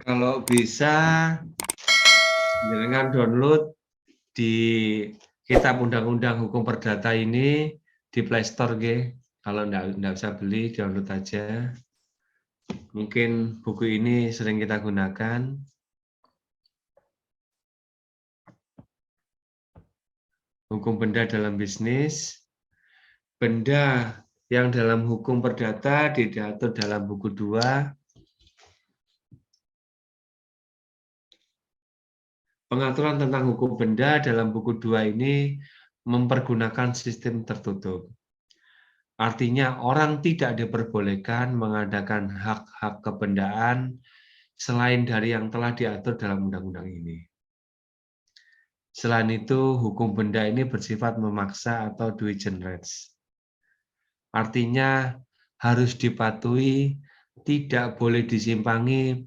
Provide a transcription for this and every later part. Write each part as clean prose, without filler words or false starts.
Kalau bisa, dengan download di Kitab Undang-Undang Hukum Perdata ini di Play Store, kalau nggak bisa beli, download aja. Mungkin buku ini sering kita gunakan. Hukum benda dalam bisnis. Benda yang dalam hukum perdata diatur dalam buku 2. Pengaturan tentang hukum benda dalam buku 2 ini mempergunakan sistem tertutup. Artinya orang tidak diperbolehkan mengadakan hak-hak kebendaan selain dari yang telah diatur dalam undang-undang ini. Selain itu, hukum benda ini bersifat memaksa atau due generis. Artinya harus dipatuhi, tidak boleh disimpangi,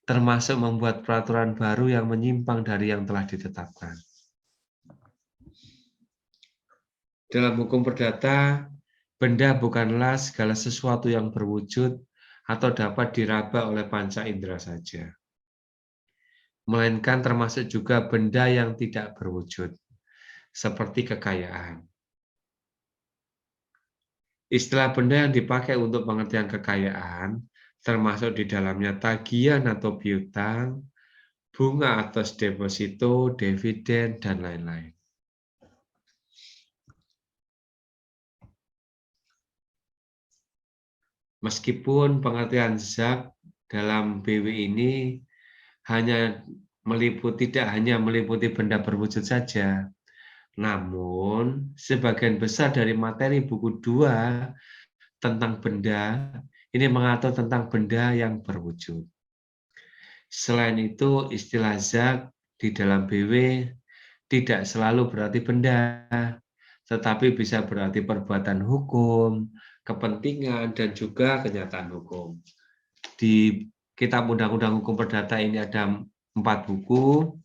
termasuk membuat peraturan baru yang menyimpang dari yang telah ditetapkan. Dalam hukum perdata, benda bukanlah segala sesuatu yang berwujud atau dapat diraba oleh panca indera saja, melainkan termasuk juga benda yang tidak berwujud, seperti kekayaan. Istilah benda yang dipakai untuk pengertian kekayaan, termasuk di dalamnya tagihan atau piutang, bunga atas deposito, dividen, dan lain-lain. Meskipun pengertian zak dalam BW ini tidak hanya meliputi benda berwujud saja, namun sebagian besar dari materi buku 2 tentang benda ini mengatur tentang benda yang berwujud. Selain itu, istilah zak di dalam BW tidak selalu berarti benda, tetapi bisa berarti perbuatan hukum, kepentingan, dan juga kenyataan hukum. Di Kitab Undang-Undang Hukum Perdata ini ada 4 buku.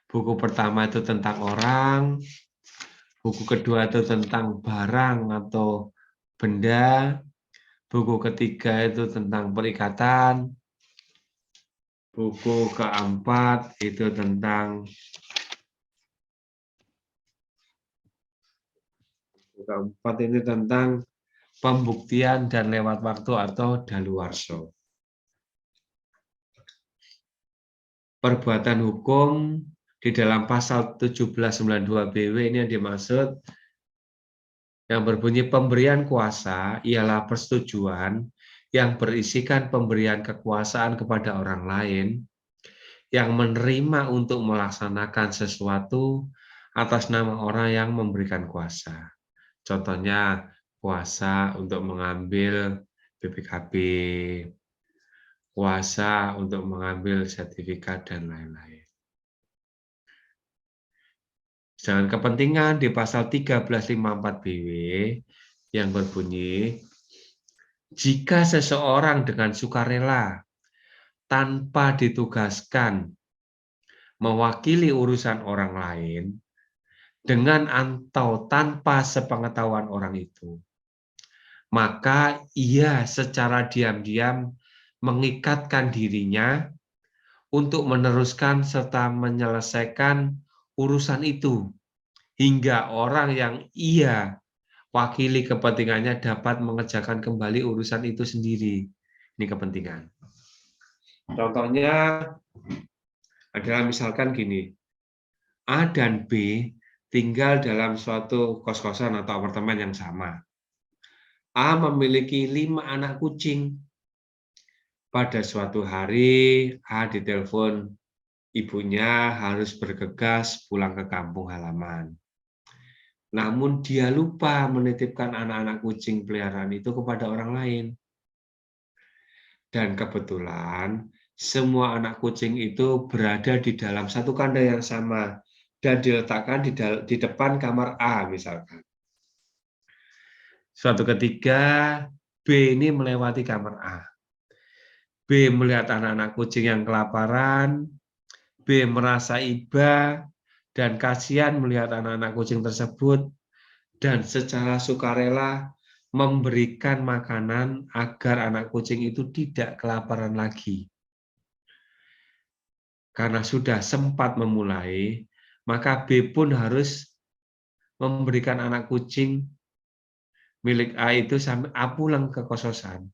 Buku pertama itu tentang orang, buku kedua itu tentang barang atau benda, buku ketiga itu tentang perikatan, buku keempat itu tentang pembuktian dan lewat waktu atau daluwarsa. Perbuatan hukum di dalam pasal 1792 BW ini yang dimaksud yang berbunyi pemberian kuasa ialah persetujuan yang berisikan pemberian kekuasaan kepada orang lain yang menerima untuk melaksanakan sesuatu atas nama orang yang memberikan kuasa. Contohnya kuasa untuk mengambil BPKB, kuasa untuk mengambil sertifikat, dan lain-lain. Sedangkan kepentingan di pasal 1354 BW yang berbunyi, jika seseorang dengan sukarela tanpa ditugaskan mewakili urusan orang lain dengan atau tanpa sepengetahuan orang itu, maka ia secara diam-diam mengikatkan dirinya untuk meneruskan serta menyelesaikan urusan itu hingga orang yang ia wakili kepentingannya dapat mengerjakan kembali urusan itu sendiri. Ini kepentingan. Contohnya adalah misalkan gini, A dan B tinggal dalam suatu kos-kosan atau apartemen yang sama. A memiliki 5 anak kucing. Pada suatu hari, A ditelepon ibunya harus bergegas pulang ke kampung halaman. Namun dia lupa menitipkan anak-anak kucing peliharaan itu kepada orang lain. Dan kebetulan semua anak kucing itu berada di dalam satu kandang yang sama dan diletakkan di depan kamar A misalkan. Suatu ketika B ini melewati kamar A. B melihat anak-anak kucing yang kelaparan, B merasa iba dan kasihan melihat anak-anak kucing tersebut dan secara sukarela memberikan makanan agar anak kucing itu tidak kelaparan lagi. karena sudah sempat memulai, maka B pun harus memberikan anak kucing milik A itu sampai A pulang ke kos-kosan.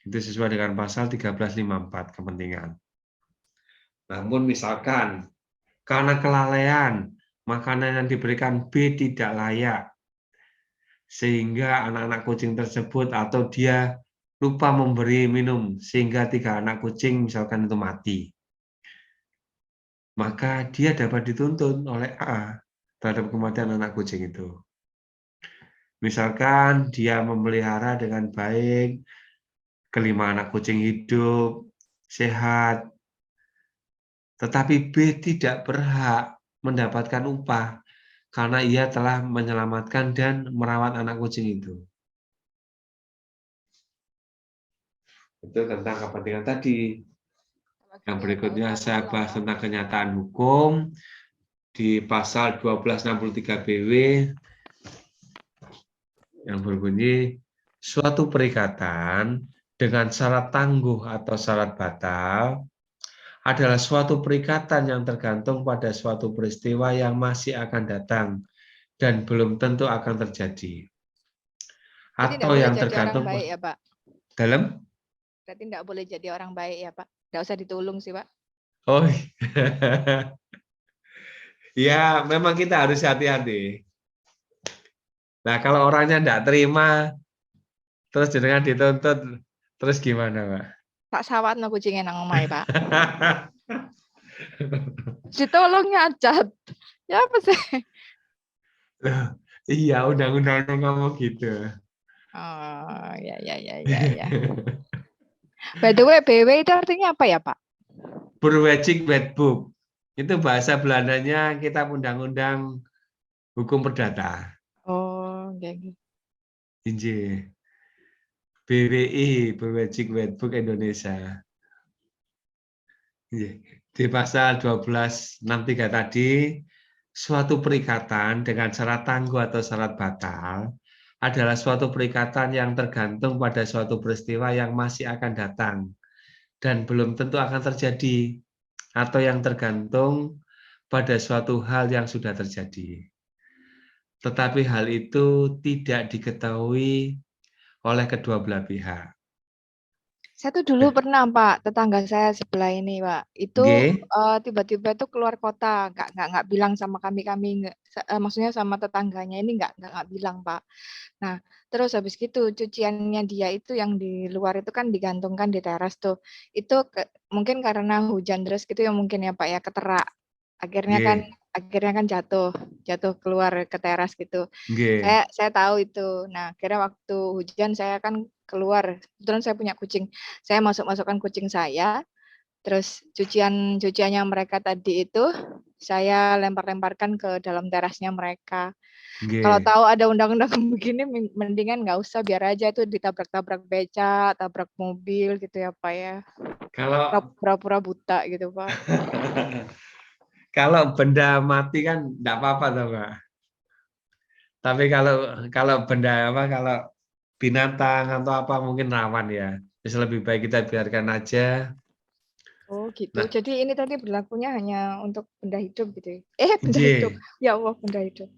Itu sesuai dengan pasal 1354 kepentingan. Namun misalkan karena kelalaian, makanan yang diberikan B tidak layak, sehingga anak-anak kucing tersebut atau dia lupa memberi minum, sehingga 3 anak kucing misalkan itu mati. Maka dia dapat dituntut oleh A terhadap kematian anak kucing itu. Misalkan dia memelihara dengan baik, kelima anak kucing hidup, sehat, tetapi B tidak berhak mendapatkan upah karena ia telah menyelamatkan dan merawat anak kucing itu. Itu tentang kepentingan tadi. Yang berikutnya saya bahas tentang kenyataan hukum di pasal 1263 BW yang berbunyi suatu perikatan dengan syarat tangguh atau syarat batal adalah suatu perikatan yang tergantung pada suatu peristiwa yang masih akan datang dan belum tentu akan terjadi. Jadi tidak Atau boleh yang jadi orang tergantung baik ya Pak? dalam? Berarti tidak boleh jadi orang baik ya Pak? Tidak usah ditulung sih Pak. Oh, ya memang kita harus hati-hati. Nah kalau orangnya tidak terima, terus dengan dituntut, terus gimana Pak? Tak sawat no kucingnya nang omai Pak. Ditolong nyacat. Ya apa sih? Iya, undang-undang ngomong gitu. Oh, ya. By the way, BW itu artinya apa ya Pak? Berwajib wetbook. Itu bahasa Belandanya kitab undang-undang hukum perdata. Oh, oke. Injih. BWI, Berwajib Wetbook Indonesia. Di pasal 1263 tadi, suatu perikatan dengan syarat tangguh atau syarat batal adalah suatu perikatan yang tergantung pada suatu peristiwa yang masih akan datang dan belum tentu akan terjadi, atau yang tergantung pada suatu hal yang sudah terjadi. Tetapi hal itu tidak diketahui oleh kedua belah pihak. Saya tuh dulu pernah Pak, tetangga saya sebelah ini Pak, itu Nggih. tiba-tiba itu keluar kota, nggak bilang sama kami, maksudnya sama tetangganya ini nggak bilang Pak. Nah, terus habis gitu cuciannya dia itu yang di luar itu kan digantungkan di teras tuh. Itu mungkin karena hujan deras gitu ya mungkin ya Pak ya keterak. Nggih. Akhirnya kan jatuh keluar ke teras gitu. Nggih. Saya tahu itu. Nah, akhirnya waktu hujan saya kan keluar. Kebetulan saya punya kucing. Saya masukkan kucing saya. Terus cuciannya mereka tadi itu saya lempar-lemparkan ke dalam terasnya mereka. Kalau Nggih. tahu ada undang-undang begini, mendingan nggak usah, biar aja itu ditabrak-tabrak beca, tabrak mobil gitu ya Pak ya. Kalau Pura-pura buta gitu Pak. kalau benda mati kan enggak apa-apa toh, Pak. Tapi kalau benda apa, kalau binatang atau apa mungkin rawan ya. Jadi lebih baik kita biarkan aja. Oh gitu. Nah, Jadi ini tadi berlakunya hanya untuk benda hidup gitu ya? Benda hidup. nggih. Ya Allah, benda hidup.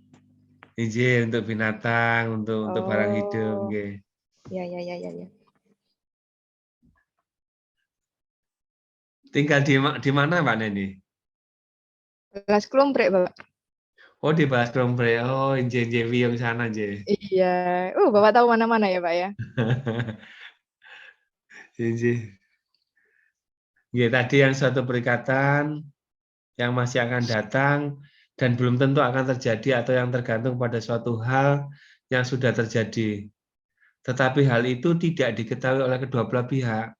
Nggih untuk binatang, untuk barang hidup Oh, nggih. ya. Tinggal di mana Pak Neni? Belas kelomprek, Bapak. Oh di Balas Dombre. Oh nggih Wiyung sana nggih. Iya. Bapak tahu mana-mana ya, Pak ya? Nggih. Nggih, tadi yang suatu perikatan yang masih akan datang dan belum tentu akan terjadi atau yang tergantung pada suatu hal yang sudah terjadi. Tetapi hal itu tidak diketahui oleh kedua belah pihak.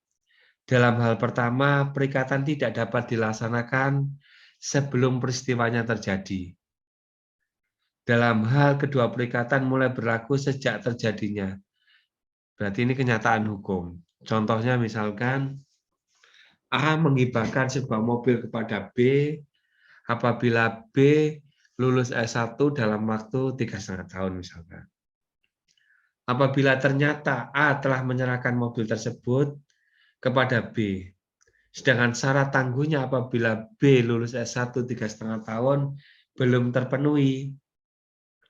Dalam hal pertama, perikatan tidak dapat dilaksanakan sebelum peristiwanya terjadi. Dalam hal kedua, perikatan mulai berlaku sejak terjadinya. Berarti ini kenyataan hukum. Contohnya misalkan A menghibahkan sebuah mobil kepada B apabila B lulus S1 dalam waktu 3,5 tahun misalkan. Apabila ternyata A telah menyerahkan mobil tersebut kepada B Sedangkan syarat tangguhnya apabila B lulus S1 3,5 tahun belum terpenuhi.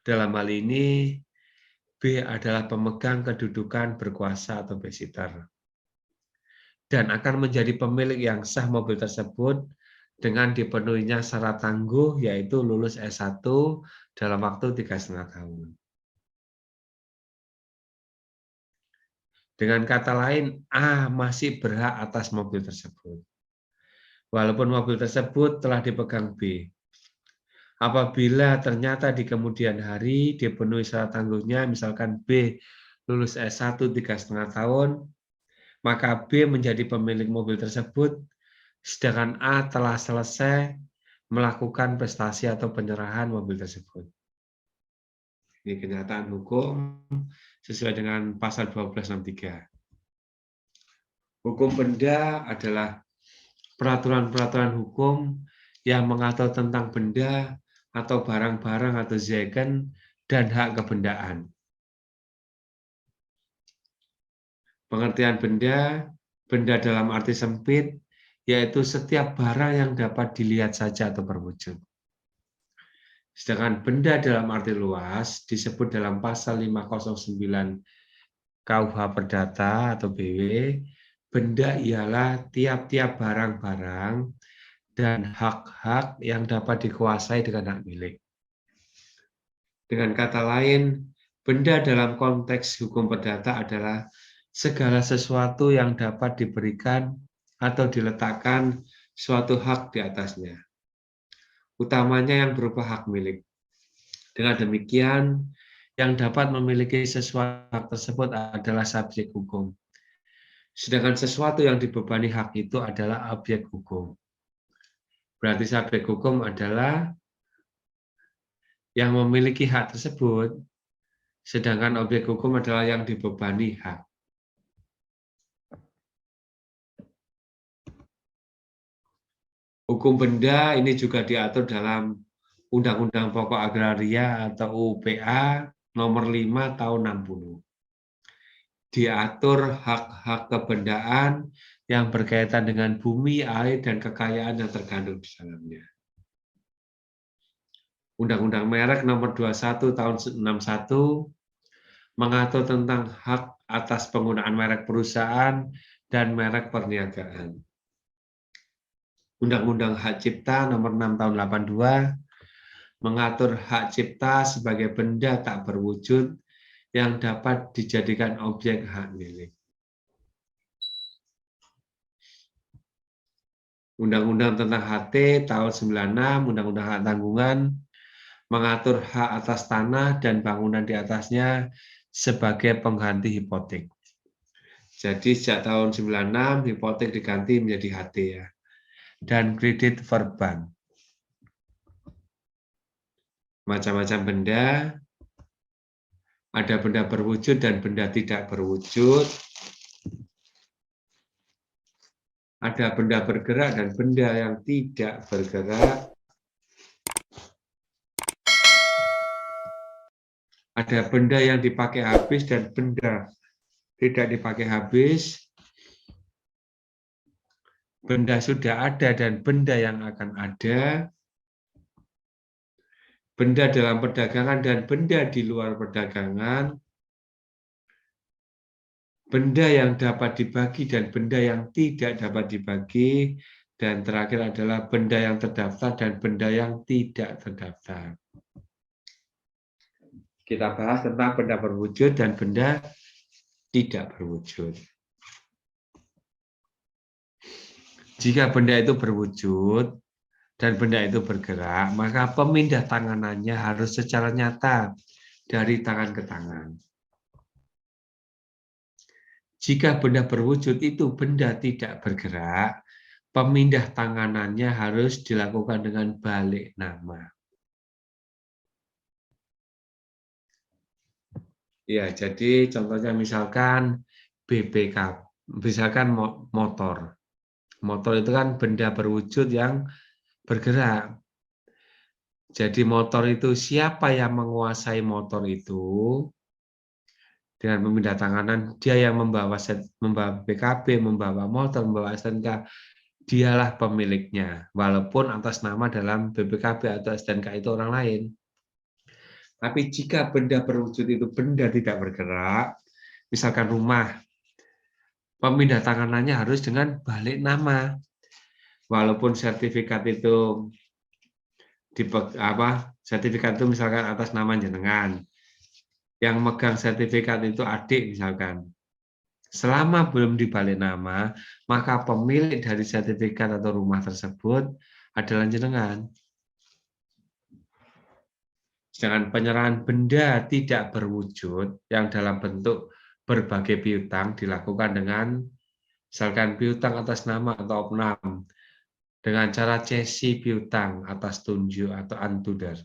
Dalam hal ini, B adalah pemegang kedudukan berkuasa atau babysitter dan akan menjadi pemilik yang sah mobil tersebut dengan dipenuhinya syarat tangguh, yaitu lulus S1 dalam waktu 3,5 tahun. Dengan kata lain, A masih berhak atas mobil tersebut, walaupun mobil tersebut telah dipegang B. Apabila ternyata di kemudian hari dipenuhi syarat tangguhnya, misalkan B lulus S1 3,5 tahun, maka B menjadi pemilik mobil tersebut, sedangkan A telah selesai melakukan prestasi atau penyerahan mobil tersebut. Ini kenyataan hukum sesuai dengan pasal 1263. Hukum benda adalah peraturan-peraturan hukum yang mengatur tentang benda atau barang-barang atau zegen dan hak kebendaan. Pengertian benda, benda dalam arti sempit, yaitu setiap barang yang dapat dilihat saja atau berwujud. Sedangkan benda dalam arti luas disebut dalam pasal 509 KUH Perdata atau BW, benda ialah tiap-tiap barang-barang dan hak-hak yang dapat dikuasai dengan hak milik. Dengan kata lain, benda dalam konteks hukum perdata adalah segala sesuatu yang dapat diberikan atau diletakkan suatu hak di atasnya, utamanya yang berupa hak milik. Dengan demikian, yang dapat memiliki sesuatu tersebut adalah subjek hukum. Sedangkan sesuatu yang dibebani hak itu adalah objek hukum. Berarti subjek hukum adalah yang memiliki hak tersebut, sedangkan objek hukum adalah yang dibebani hak. Hukum benda ini juga diatur dalam Undang-Undang Pokok Agraria atau UPA nomor 5 tahun 60. Diatur hak-hak kebendaan yang berkaitan dengan bumi, air, dan kekayaan yang terkandung di dalamnya. Undang-Undang Merek nomor 21 tahun 61 mengatur tentang hak atas penggunaan merek perusahaan dan merek perniagaan. Undang-Undang Hak Cipta nomor 6 tahun 82 mengatur hak cipta sebagai benda tak berwujud yang dapat dijadikan objek hak milik. Undang-Undang tentang HT tahun 96, Undang-Undang Hak Tanggungan, mengatur hak atas tanah dan bangunan di atasnya sebagai pengganti hipotek. Jadi sejak tahun 96, hipotek diganti menjadi HT ya. Dan kredit verban. Macam-macam benda, ada benda berwujud dan benda tidak berwujud, ada benda bergerak dan benda yang tidak bergerak, ada benda yang dipakai habis dan benda tidak dipakai habis, benda sudah ada dan benda yang akan ada, benda dalam perdagangan dan benda di luar perdagangan, benda yang dapat dibagi dan benda yang tidak dapat dibagi, dan terakhir adalah benda yang terdaftar dan benda yang tidak terdaftar. Kita bahas tentang benda berwujud dan benda tidak berwujud. Jika benda itu berwujud dan benda itu bergerak, maka pemindah tanganannya harus secara nyata dari tangan ke tangan. Jika benda berwujud itu benda tidak bergerak, pemindah tanganannya harus dilakukan dengan balik nama. Ya, jadi contohnya misalkan BPK, misalkan motor. Motor itu kan benda berwujud yang bergerak. Jadi motor itu siapa yang menguasai motor itu? Dengan pemindah tanganan, dia yang membawa BKB, membawa motor, membawa STNK. dialah pemiliknya, walaupun atas nama dalam BPKB atau STNK itu orang lain. Tapi jika benda berwujud itu benda tidak bergerak, misalkan rumah, pemindah tanganannya harus dengan balik nama. Walaupun sertifikat itu sertifikat itu misalkan atas nama jenengan, yang megang sertifikat itu adik misalkan. Selama belum dibalik nama, maka pemilik dari sertifikat atau rumah tersebut adalah jenengan. Sedangkan penyerahan benda tidak berwujud yang dalam bentuk berbagai piutang dilakukan dengan misalkan piutang atas nama atau opnam dengan cara cesi piutang atas tunjuk atau antuder.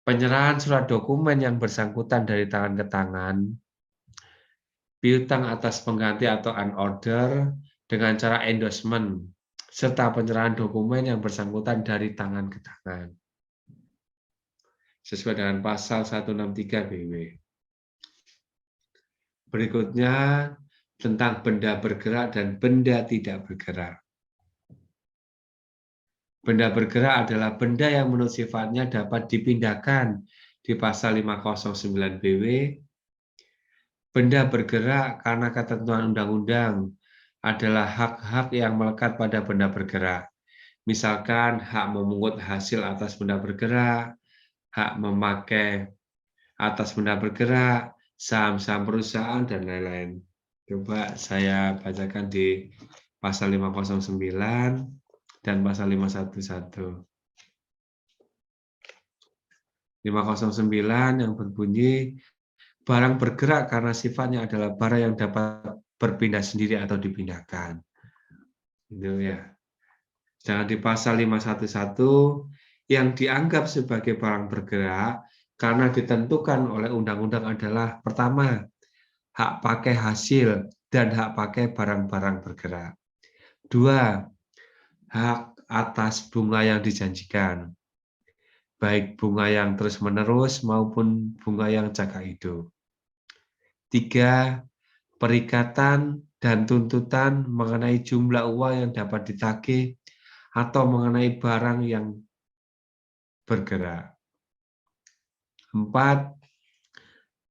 Penyerahan surat dokumen yang bersangkutan dari tangan ke tangan, piutang atas pengganti atau unorder dengan cara endorsement, serta penyerahan dokumen yang bersangkutan dari tangan ke tangan. Sesuai dengan pasal 163 BW. Berikutnya tentang benda bergerak dan benda tidak bergerak. Benda bergerak adalah benda yang menurut sifatnya dapat dipindahkan di pasal 509 BW. Benda bergerak karena ketentuan undang-undang adalah hak-hak yang melekat pada benda bergerak. Misalkan hak memungut hasil atas benda bergerak, hak memakai atas benda bergerak, saham-saham perusahaan, dan lain-lain. Coba saya bacakan di pasal 509 dan pasal 511. 509 yang berbunyi, barang bergerak karena sifatnya adalah barang yang dapat berpindah sendiri atau dipindahkan. Itu ya. Sedangkan di pasal 511 yang dianggap sebagai barang bergerak karena ditentukan oleh undang-undang adalah pertama, hak pakai hasil dan hak pakai barang-barang bergerak. Dua, hak atas bunga yang dijanjikan, baik bunga yang terus-menerus maupun bunga yang jangka hidup. Tiga, perikatan dan tuntutan mengenai jumlah uang yang dapat ditagih atau mengenai barang yang bergerak. 4.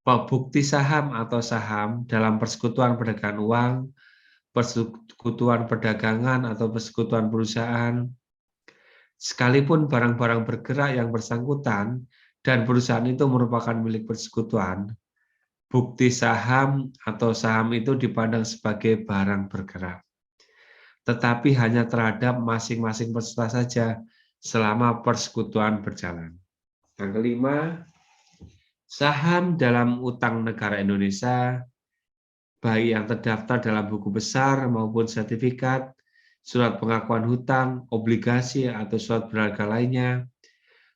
Bukti saham atau saham dalam persekutuan perdagangan uang, persekutuan perdagangan atau persekutuan perusahaan, sekalipun barang-barang bergerak yang bersangkutan dan perusahaan itu merupakan milik persekutuan, bukti saham atau saham itu dipandang sebagai barang bergerak, tetapi hanya terhadap masing-masing peserta saja selama persekutuan berjalan. Yang kelima, saham dalam utang negara Indonesia, baik yang terdaftar dalam buku besar maupun sertifikat, surat pengakuan hutang, obligasi atau surat berharga lainnya,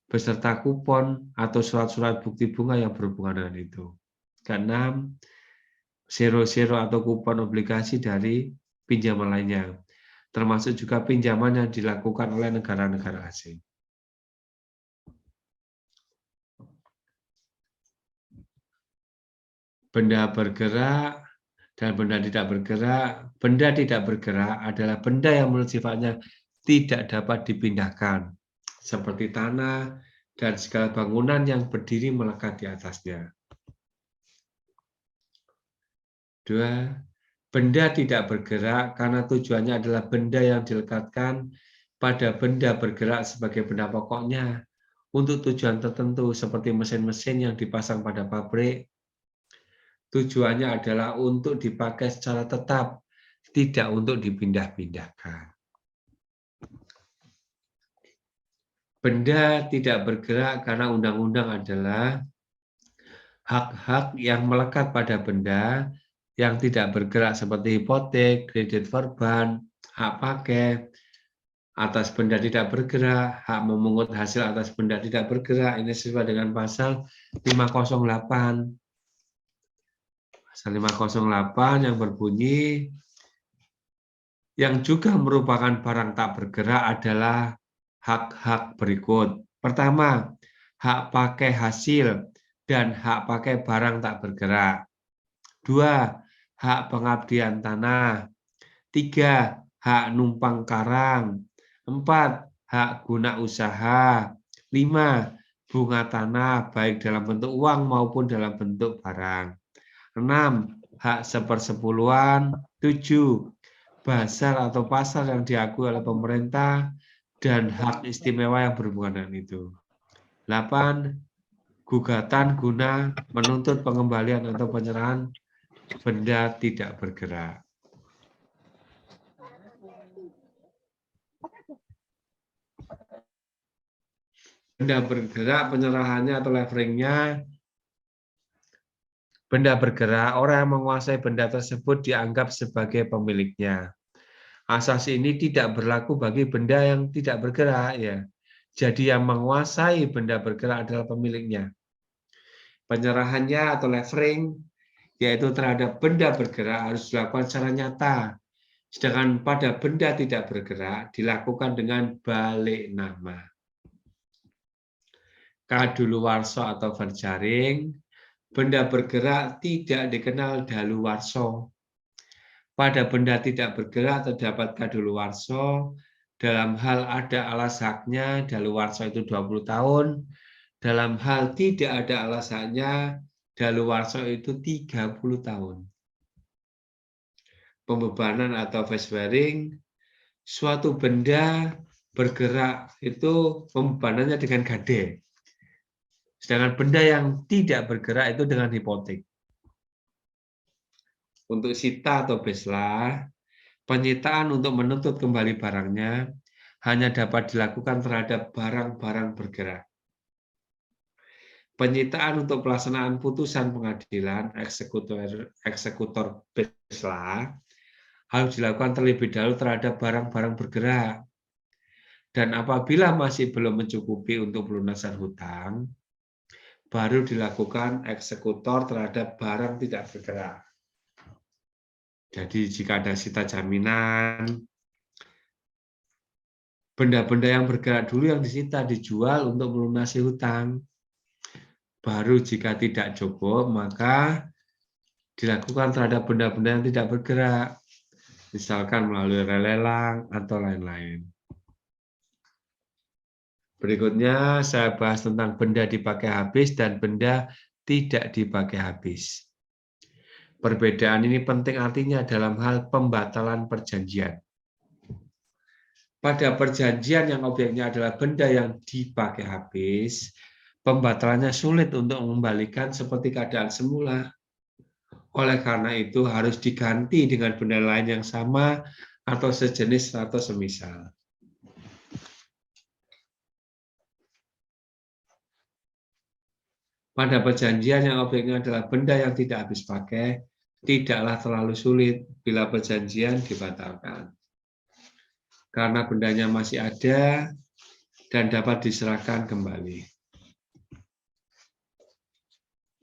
beserta kupon atau surat-surat bukti bunga yang berhubungan dengan itu. Keenam, zero-zero atau kupon obligasi dari pinjaman lainnya, termasuk juga pinjaman yang dilakukan oleh negara-negara asing. Benda bergerak dan benda tidak bergerak. Benda tidak bergerak adalah benda yang menurut sifatnya tidak dapat dipindahkan, seperti tanah dan segala bangunan yang berdiri melekat di atasnya. 2. Benda tidak bergerak karena tujuannya adalah benda yang dilekatkan pada benda bergerak sebagai benda pokoknya untuk tujuan tertentu seperti mesin-mesin yang dipasang pada pabrik. Tujuannya adalah untuk dipakai secara tetap, tidak untuk dipindah-pindahkan. Benda tidak bergerak karena undang-undang adalah hak-hak yang melekat pada benda yang tidak bergerak seperti hipotek, kredit verban, hak pakai atas benda tidak bergerak, hak memungut hasil atas benda tidak bergerak. Ini sesuai dengan pasal 508. Pasal 508 yang berbunyi, yang juga merupakan barang tak bergerak adalah hak-hak berikut. Pertama, hak pakai hasil dan hak pakai barang tak bergerak. 2. Hak pengabdian tanah. 3. hak numpang karang. 4. Hak guna usaha. 5. Bunga tanah baik dalam bentuk uang maupun dalam bentuk barang. 6. Hak sepersepuluhan. 7. Basar atau pasar yang diakui oleh pemerintah dan hak istimewa yang berhubungan dengan itu. 8. Gugatan guna menuntut pengembalian atau penyerahan benda tidak bergerak. Benda bergerak penyerahannya atau leveringnya. Benda bergerak, orang yang menguasai benda tersebut dianggap sebagai pemiliknya. Asas ini tidak berlaku bagi benda yang tidak bergerak, ya. Jadi yang menguasai benda bergerak adalah pemiliknya. Penyerahannya atau levering, yaitu terhadap benda bergerak harus dilakukan secara nyata. Sedangkan pada benda tidak bergerak dilakukan dengan balik nama. Kadaluwarsa atau berjaring, benda bergerak tidak dikenal daluwarsa. Pada benda tidak bergerak terdapat kadaluwarsa. Dalam hal ada alas haknya, daluwarsa itu 20 tahun. Dalam hal tidak ada alas haknya, daluwarsa itu 30 tahun. Pembebanan atau face wearing, suatu benda bergerak itu pembebanannya dengan gade. Sedangkan benda yang tidak bergerak itu dengan hipotek. Untuk sita atau beslah, penyitaan untuk menuntut kembali barangnya hanya dapat dilakukan terhadap barang-barang bergerak. Penyitaan untuk pelaksanaan putusan pengadilan eksekutor beslah harus dilakukan terlebih dahulu terhadap barang-barang bergerak. Dan apabila masih belum mencukupi untuk pelunasan hutang, baru dilakukan eksekutor terhadap barang tidak bergerak. Jadi jika ada sita jaminan, benda-benda yang bergerak dulu yang disita dijual untuk melunasi hutang. Baru jika tidak cukup, maka dilakukan terhadap benda-benda yang tidak bergerak. Misalkan melalui relelang atau lain-lain. Berikutnya saya bahas tentang benda dipakai habis dan benda tidak dipakai habis. Perbedaan ini penting artinya dalam hal pembatalan perjanjian. Pada perjanjian yang objeknya adalah benda yang dipakai habis, pembatalannya sulit untuk mengembalikan seperti keadaan semula. Oleh karena itu harus diganti dengan benda lain yang sama atau sejenis atau semisal. Pada perjanjian yang objeknya adalah benda yang tidak habis pakai, tidaklah terlalu sulit bila perjanjian dibatalkan. Karena bendanya masih ada dan dapat diserahkan kembali.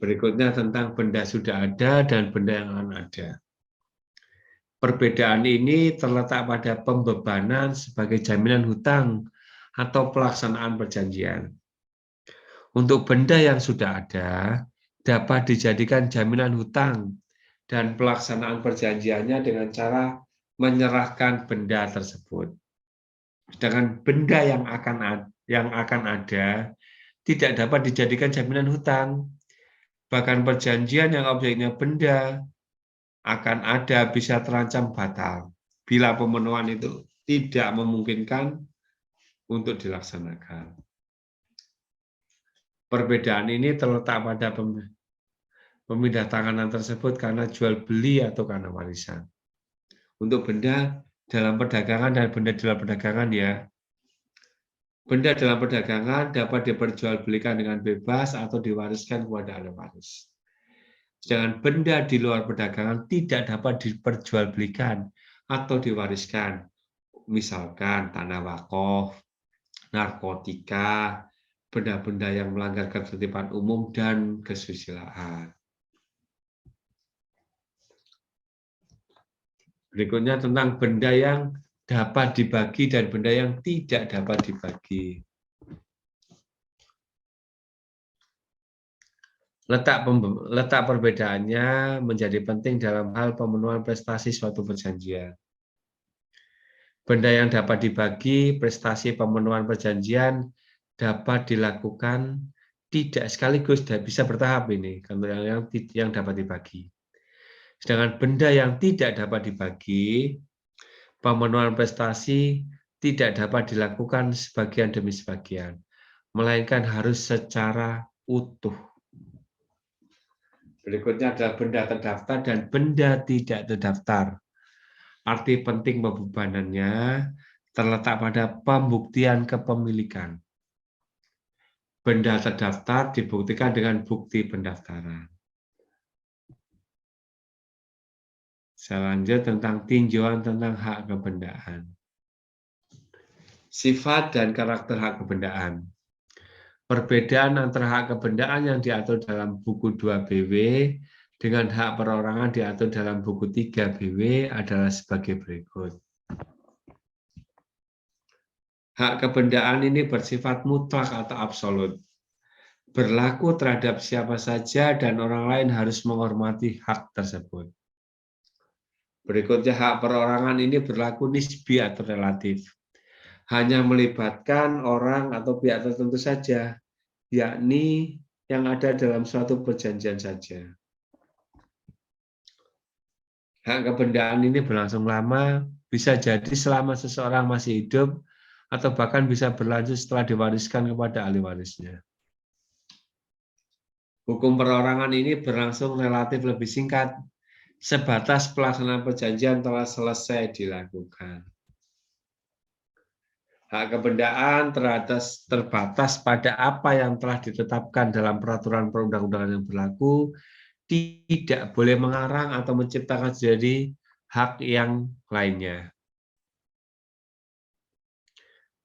Berikutnya tentang benda sudah ada dan benda yang akan ada. Perbedaan ini terletak pada pembebanan sebagai jaminan hutang atau pelaksanaan perjanjian. Untuk benda yang sudah ada, dapat dijadikan jaminan hutang dan pelaksanaan perjanjiannya dengan cara menyerahkan benda tersebut. Sedangkan benda yang akan ada tidak dapat dijadikan jaminan hutang. Bahkan perjanjian yang objeknya benda akan ada bisa terancam batal bila pemenuhan itu tidak memungkinkan untuk dilaksanakan. Perbedaan ini terletak pada pemindah tanganan tersebut karena jual beli atau karena warisan. Untuk benda dalam perdagangan dan benda di luar perdagangan ya. Benda dalam perdagangan dapat diperjualbelikan dengan bebas atau diwariskan kepada ahli waris. Sedangkan benda di luar perdagangan tidak dapat diperjualbelikan atau diwariskan. Misalkan tanah wakaf, narkotika, benda-benda yang melanggar ketertiban umum dan kesusilaan. Berikutnya tentang benda yang dapat dibagi dan benda yang tidak dapat dibagi. Letak perbedaannya menjadi penting dalam hal pemenuhan prestasi suatu perjanjian. Benda yang dapat dibagi, prestasi pemenuhan perjanjian dapat dilakukan tidak sekaligus, bisa bertahap ini kalau yang dapat dibagi. Sedangkan benda yang tidak dapat dibagi, pemenuhan prestasi tidak dapat dilakukan sebagian demi sebagian, melainkan harus secara utuh. Berikutnya adalah benda terdaftar dan benda tidak terdaftar. Arti penting pembebanannya terletak pada pembuktian kepemilikan. Benda terdaftar dibuktikan dengan bukti pendaftaran. Selanjutnya tentang tinjauan tentang hak kebendaan. Sifat dan karakter hak kebendaan. Perbedaan antara hak kebendaan yang diatur dalam buku 2 BW dengan hak perorangan diatur dalam buku 3 BW adalah sebagai berikut. Hak kebendaan ini bersifat mutlak atau absolut. Berlaku terhadap siapa saja dan orang lain harus menghormati hak tersebut. Berikutnya hak perorangan ini berlaku nisbi atau relatif. Hanya melibatkan orang atau pihak tertentu saja, yakni yang ada dalam suatu perjanjian saja. Hak kebendaan ini berlangsung lama, bisa jadi selama seseorang masih hidup, atau bahkan bisa berlanjut setelah diwariskan kepada ahli warisnya. Hukum perorangan ini berlangsung relatif lebih singkat, sebatas pelaksanaan perjanjian telah selesai dilakukan. Hak kebendaan terbatas pada apa yang telah ditetapkan dalam peraturan perundang-undangan yang berlaku, tidak boleh mengarang atau menciptakan jadi hak yang lainnya.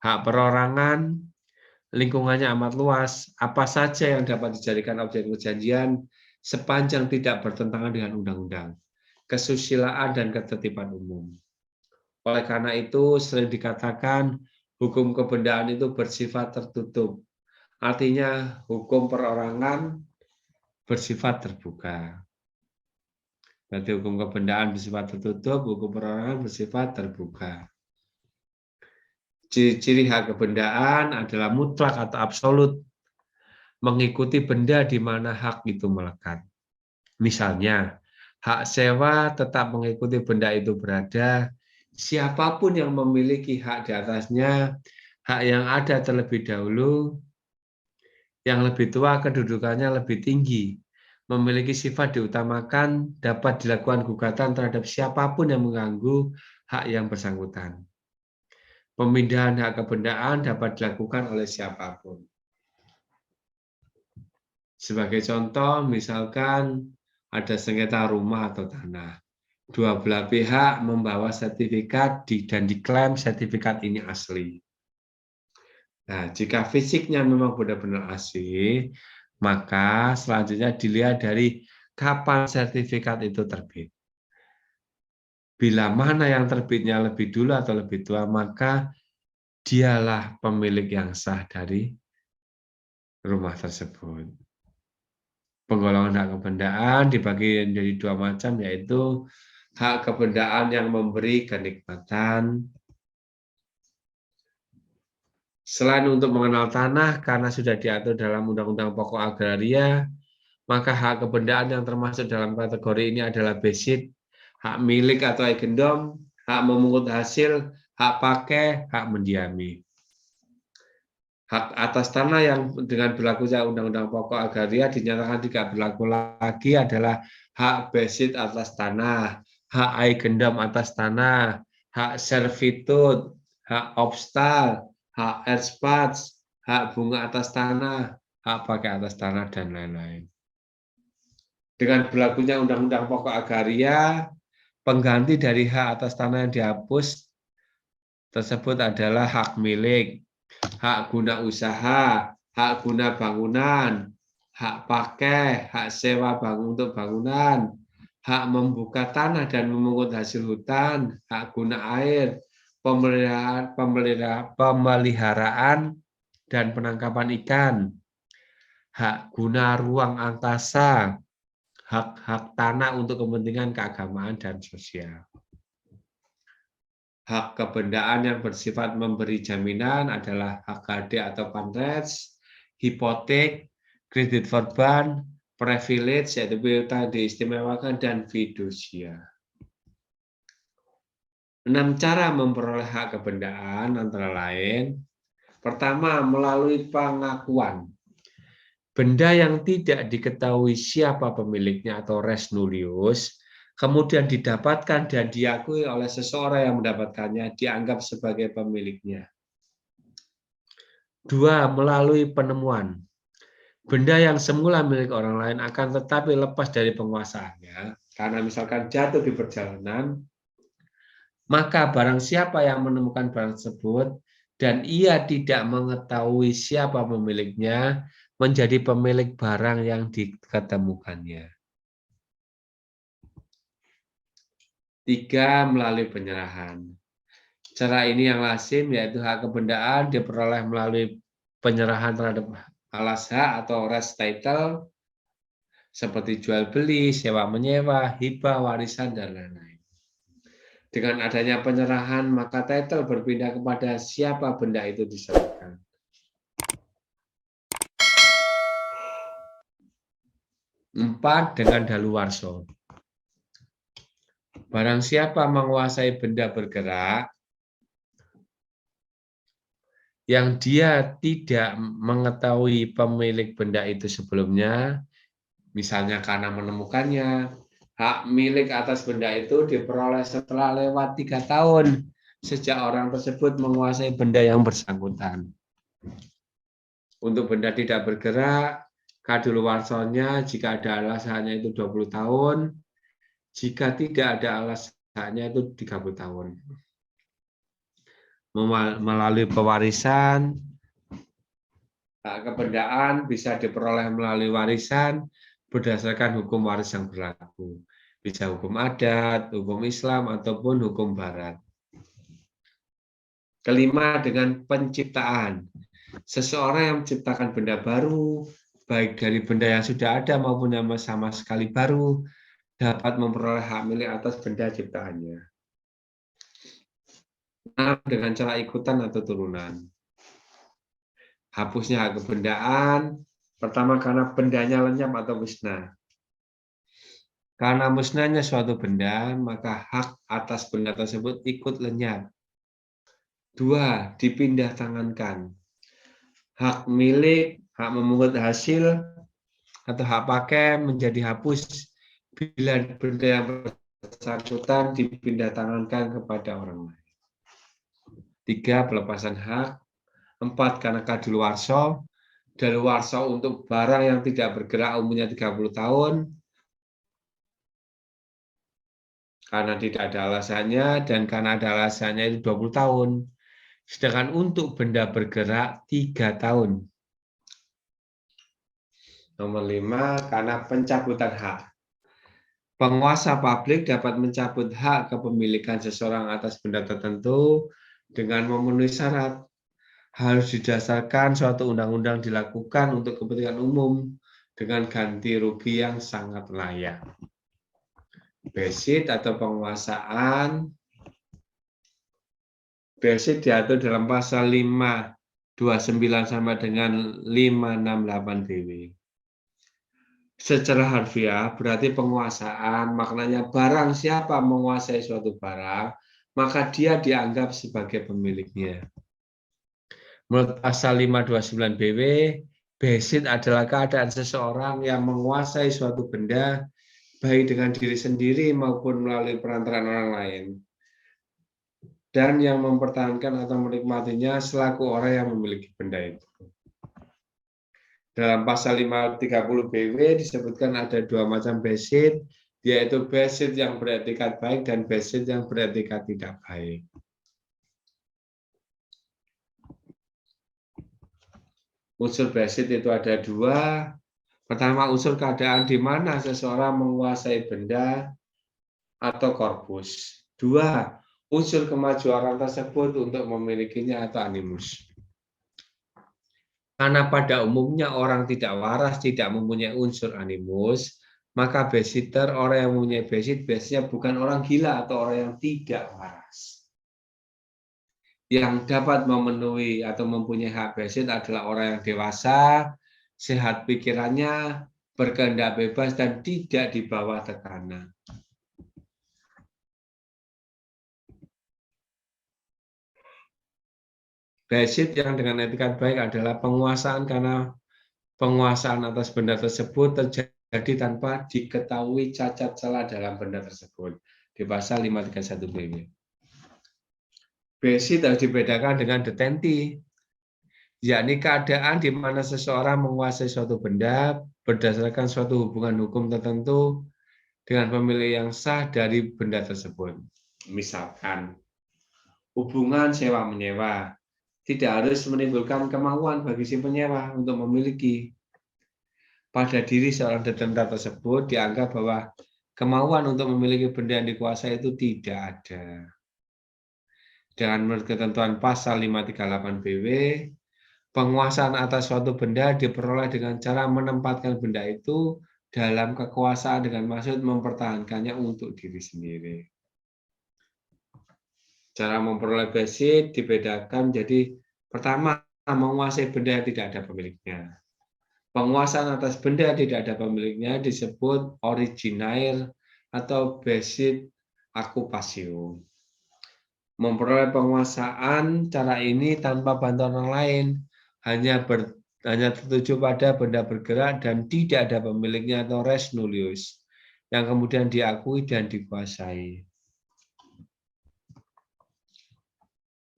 Hak perorangan lingkungannya amat luas, apa saja yang dapat dijadikan objek perjanjian sepanjang tidak bertentangan dengan undang-undang, kesusilaan dan ketertiban umum. Oleh karena itu sering dikatakan hukum kebendaan itu bersifat tertutup. Artinya hukum perorangan bersifat terbuka. Berarti hukum kebendaan bersifat tertutup, hukum perorangan bersifat terbuka. Ciri-ciri hak kebendaan adalah mutlak atau absolut, mengikuti benda di mana hak itu melekat. Misalnya, hak sewa tetap mengikuti benda itu berada, siapapun yang memiliki hak di atasnya, hak yang ada terlebih dahulu, yang lebih tua kedudukannya lebih tinggi, memiliki sifat diutamakan, dapat dilakukan gugatan terhadap siapapun yang mengganggu hak yang bersangkutan. Pemindahan hak kebendaan dapat dilakukan oleh siapapun. Sebagai contoh, misalkan ada sengketa rumah atau tanah. Dua belah pihak membawa sertifikat dan diklaim sertifikat ini asli. Nah, jika fisiknya memang benar-benar asli, maka selanjutnya dilihat dari kapan sertifikat itu terbit. Bila mana yang terbitnya lebih dulu atau lebih tua, maka dialah pemilik yang sah dari rumah tersebut. Penggolongan hak kebendaan dibagi menjadi dua macam, yaitu hak kebendaan yang memberi kenikmatan. Selain untuk mengenal tanah, karena sudah diatur dalam Undang-Undang Pokok Agraria, maka hak kebendaan yang termasuk dalam kategori ini adalah besit, hak milik atau agendom, hak memungut hasil, hak pakai, hak mendiami. Hak atas tanah yang dengan berlakunya Undang-Undang Pokok Agraria dinyatakan tidak berlaku lagi adalah hak besit atas tanah, hak agendom atas tanah, hak servitut, hak obstal, hak erspats, hak bunga atas tanah, hak pakai atas tanah, dan lain-lain. Dengan berlakunya Undang-Undang Pokok Agraria, pengganti dari hak atas tanah yang dihapus tersebut adalah hak milik, hak guna usaha, hak guna bangunan, hak pakai, hak sewa untuk bangunan, hak membuka tanah dan memungut hasil hutan, hak guna air, pemeliharaan dan penangkapan ikan, hak guna ruang angkasa, hak-hak tanah untuk kepentingan keagamaan dan sosial. Hak kebendaan yang bersifat memberi jaminan adalah HKD atau Panres, hipotek, kredit verban, privilege yaitu piutang diistimewakan, dan fidusia. 6 cara memperoleh hak kebendaan antara lain. Pertama, melalui pengakuan. Benda yang tidak diketahui siapa pemiliknya atau res nullius, kemudian didapatkan dan diakui oleh seseorang yang mendapatkannya, dianggap sebagai pemiliknya. 2. Melalui penemuan. Benda yang semula milik orang lain akan tetapi lepas dari penguasaannya, karena misalkan jatuh di perjalanan, maka barang siapa yang menemukan barang tersebut dan ia tidak mengetahui siapa pemiliknya, menjadi pemilik barang yang diketemukannya. 3. Melalui penyerahan. Cara ini yang lazim, yaitu hak kebendaan diperoleh melalui penyerahan terhadap alas hak atau res title, seperti jual beli, sewa menyewa, hibah, warisan, dan lain-lain. Dengan adanya penyerahan, maka title berpindah kepada siapa benda itu diserahkan. 4. Dengan daluwarsa. Barang siapa menguasai benda bergerak yang dia tidak mengetahui pemilik benda itu sebelumnya, misalnya karena menemukannya, hak milik atas benda itu diperoleh setelah lewat 3 tahun sejak orang tersebut menguasai benda yang bersangkutan. Untuk benda tidak bergerak, kadaluwarsanya jika ada alasannya itu 20 tahun, jika tidak ada alasannya itu 30 tahun. Melalui pewarisan, hak kebendaan bisa diperoleh melalui warisan berdasarkan hukum waris yang berlaku. Bisa hukum adat, hukum Islam, ataupun hukum Barat. Kelima, dengan penciptaan. Seseorang yang menciptakan benda baru, baik dari benda yang sudah ada maupun yang sama sekali baru, dapat memperoleh hak milik atas benda ciptaannya. 6. Dengan cara ikutan atau turunan. Hapusnya hak kebendaan, pertama karena bendanya lenyap atau musnah. Karena musnahnya suatu benda, maka hak atas benda tersebut ikut lenyap. 2. Dipindah tangankan. Hak milik, hak memungut hasil, atau hak pakai menjadi hapus bila benda yang bersangkutan dipindah tangankan kepada orang lain. 3. Pelepasan hak. 4. Karena kadaluwarsa. Daluwarsa untuk barang yang tidak bergerak umumnya 30 tahun, karena tidak ada alasannya, dan karena ada alasannya itu 20 tahun. Sedangkan untuk benda bergerak 3 tahun. Nomor 5, karena pencabutan hak. Penguasa publik dapat mencabut hak kepemilikan seseorang atas benda tertentu dengan memenuhi syarat. Harus didasarkan suatu undang-undang dilakukan untuk kepentingan umum dengan ganti rugi yang sangat layak. Besit atau penguasaan. Besit diatur dalam pasal 529 sama dengan 568 BW. Secara harfiah berarti penguasaan, maknanya barang siapa menguasai suatu barang, maka dia dianggap sebagai pemiliknya. Menurut pasal 529 BW, besit adalah keadaan seseorang yang menguasai suatu benda, baik dengan diri sendiri maupun melalui perantaraan orang lain, dan yang mempertahankan atau menikmatinya selaku orang yang memiliki benda itu. Dalam pasal 530 BW disebutkan ada 2 macam besit, yaitu besit yang beretikat baik dan besit yang beretikat tidak baik. Unsur besit itu ada 2. Pertama, unsur keadaan di mana seseorang menguasai benda atau korpus. 2. Unsur kemajuan orang tersebut untuk memilikinya atau animus. Karena pada umumnya orang tidak waras tidak mempunyai unsur animus, maka besiter, orang yang mempunyai besit, biasanya bukan orang gila atau orang yang tidak waras. Yang dapat memenuhi atau mempunyai hak basic adalah orang yang dewasa, sehat pikirannya, berkehendak bebas, dan tidak di bawah tekanan. Basic yang dengan etikat baik adalah penguasaan karena penguasaan atas benda tersebut terjadi tanpa diketahui cacat celah dalam benda tersebut. Di pasal 531 BW. Basic harus dibedakan dengan detenti, yakni keadaan di mana seseorang menguasai suatu benda berdasarkan suatu hubungan hukum tertentu dengan pemilik yang sah dari benda tersebut. Misalkan, hubungan sewa-menyewa tidak harus menimbulkan kemauan bagi si penyewa untuk memiliki. Pada diri seorang detenta tersebut dianggap bahwa kemauan untuk memiliki benda yang dikuasai itu tidak ada. Dengan menurut ketentuan pasal 538 BW, penguasaan atas suatu benda diperoleh dengan cara menempatkan benda itu dalam kekuasaan dengan maksud mempertahankannya untuk diri sendiri. Cara memperoleh basic dibedakan jadi pertama, menguasai benda yang tidak ada pemiliknya. Penguasaan atas benda yang tidak ada pemiliknya disebut originaire atau basic occupatio. Memperoleh penguasaan cara ini tanpa bantuan orang lain, hanya tertuju pada benda bergerak dan tidak ada pemiliknya atau res nullius, yang kemudian diakui dan dikuasai.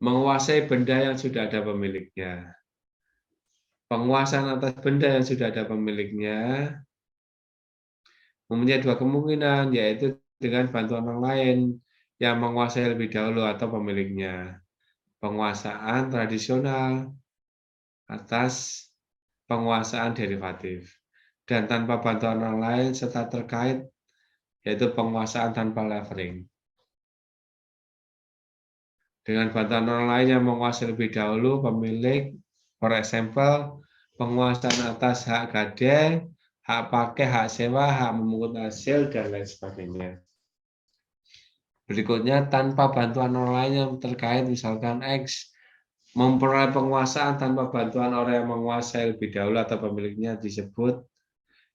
Menguasai benda yang sudah ada pemiliknya. Penguasaan atas benda yang sudah ada pemiliknya mempunyai dua kemungkinan, yaitu dengan bantuan orang lain yang menguasai lebih dahulu atau pemiliknya. Penguasaan tradisional atas penguasaan derivatif, dan tanpa bantuan orang lain serta terkait, yaitu penguasaan tanpa levering. Dengan bantuan orang lain yang menguasai lebih dahulu pemilik, for example, penguasaan atas hak gade, hak pakai, hak sewa, hak memungut hasil, dan lain sebagainya. Berikutnya, tanpa bantuan orang lain yang terkait, misalkan X, memperoleh penguasaan tanpa bantuan orang yang menguasai lebih dahulu atau pemiliknya disebut,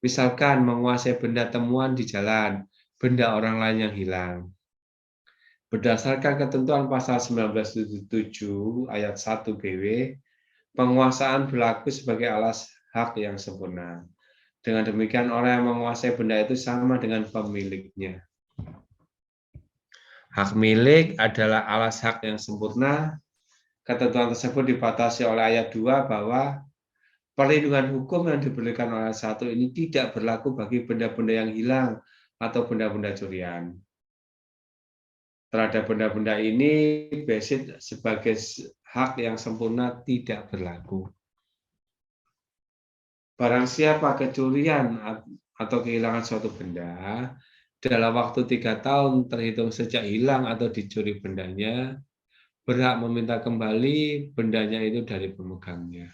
misalkan menguasai benda temuan di jalan, benda orang lain yang hilang. Berdasarkan ketentuan pasal 1977 ayat 1 BW, penguasaan berlaku sebagai alas hak yang sempurna. Dengan demikian, orang yang menguasai benda itu sama dengan pemiliknya. Hak milik adalah alas hak yang sempurna. Ketentuan tersebut dibatasi oleh ayat 2 bahwa perlindungan hukum yang diberikan oleh ayat 1 ini tidak berlaku bagi benda-benda yang hilang atau benda-benda curian. Terhadap benda-benda ini, basic sebagai hak yang sempurna tidak berlaku. Barang siapa kecurian atau kehilangan suatu benda, dalam waktu 3 tahun terhitung sejak hilang atau dicuri bendanya, berhak meminta kembali bendanya itu dari pemegangnya.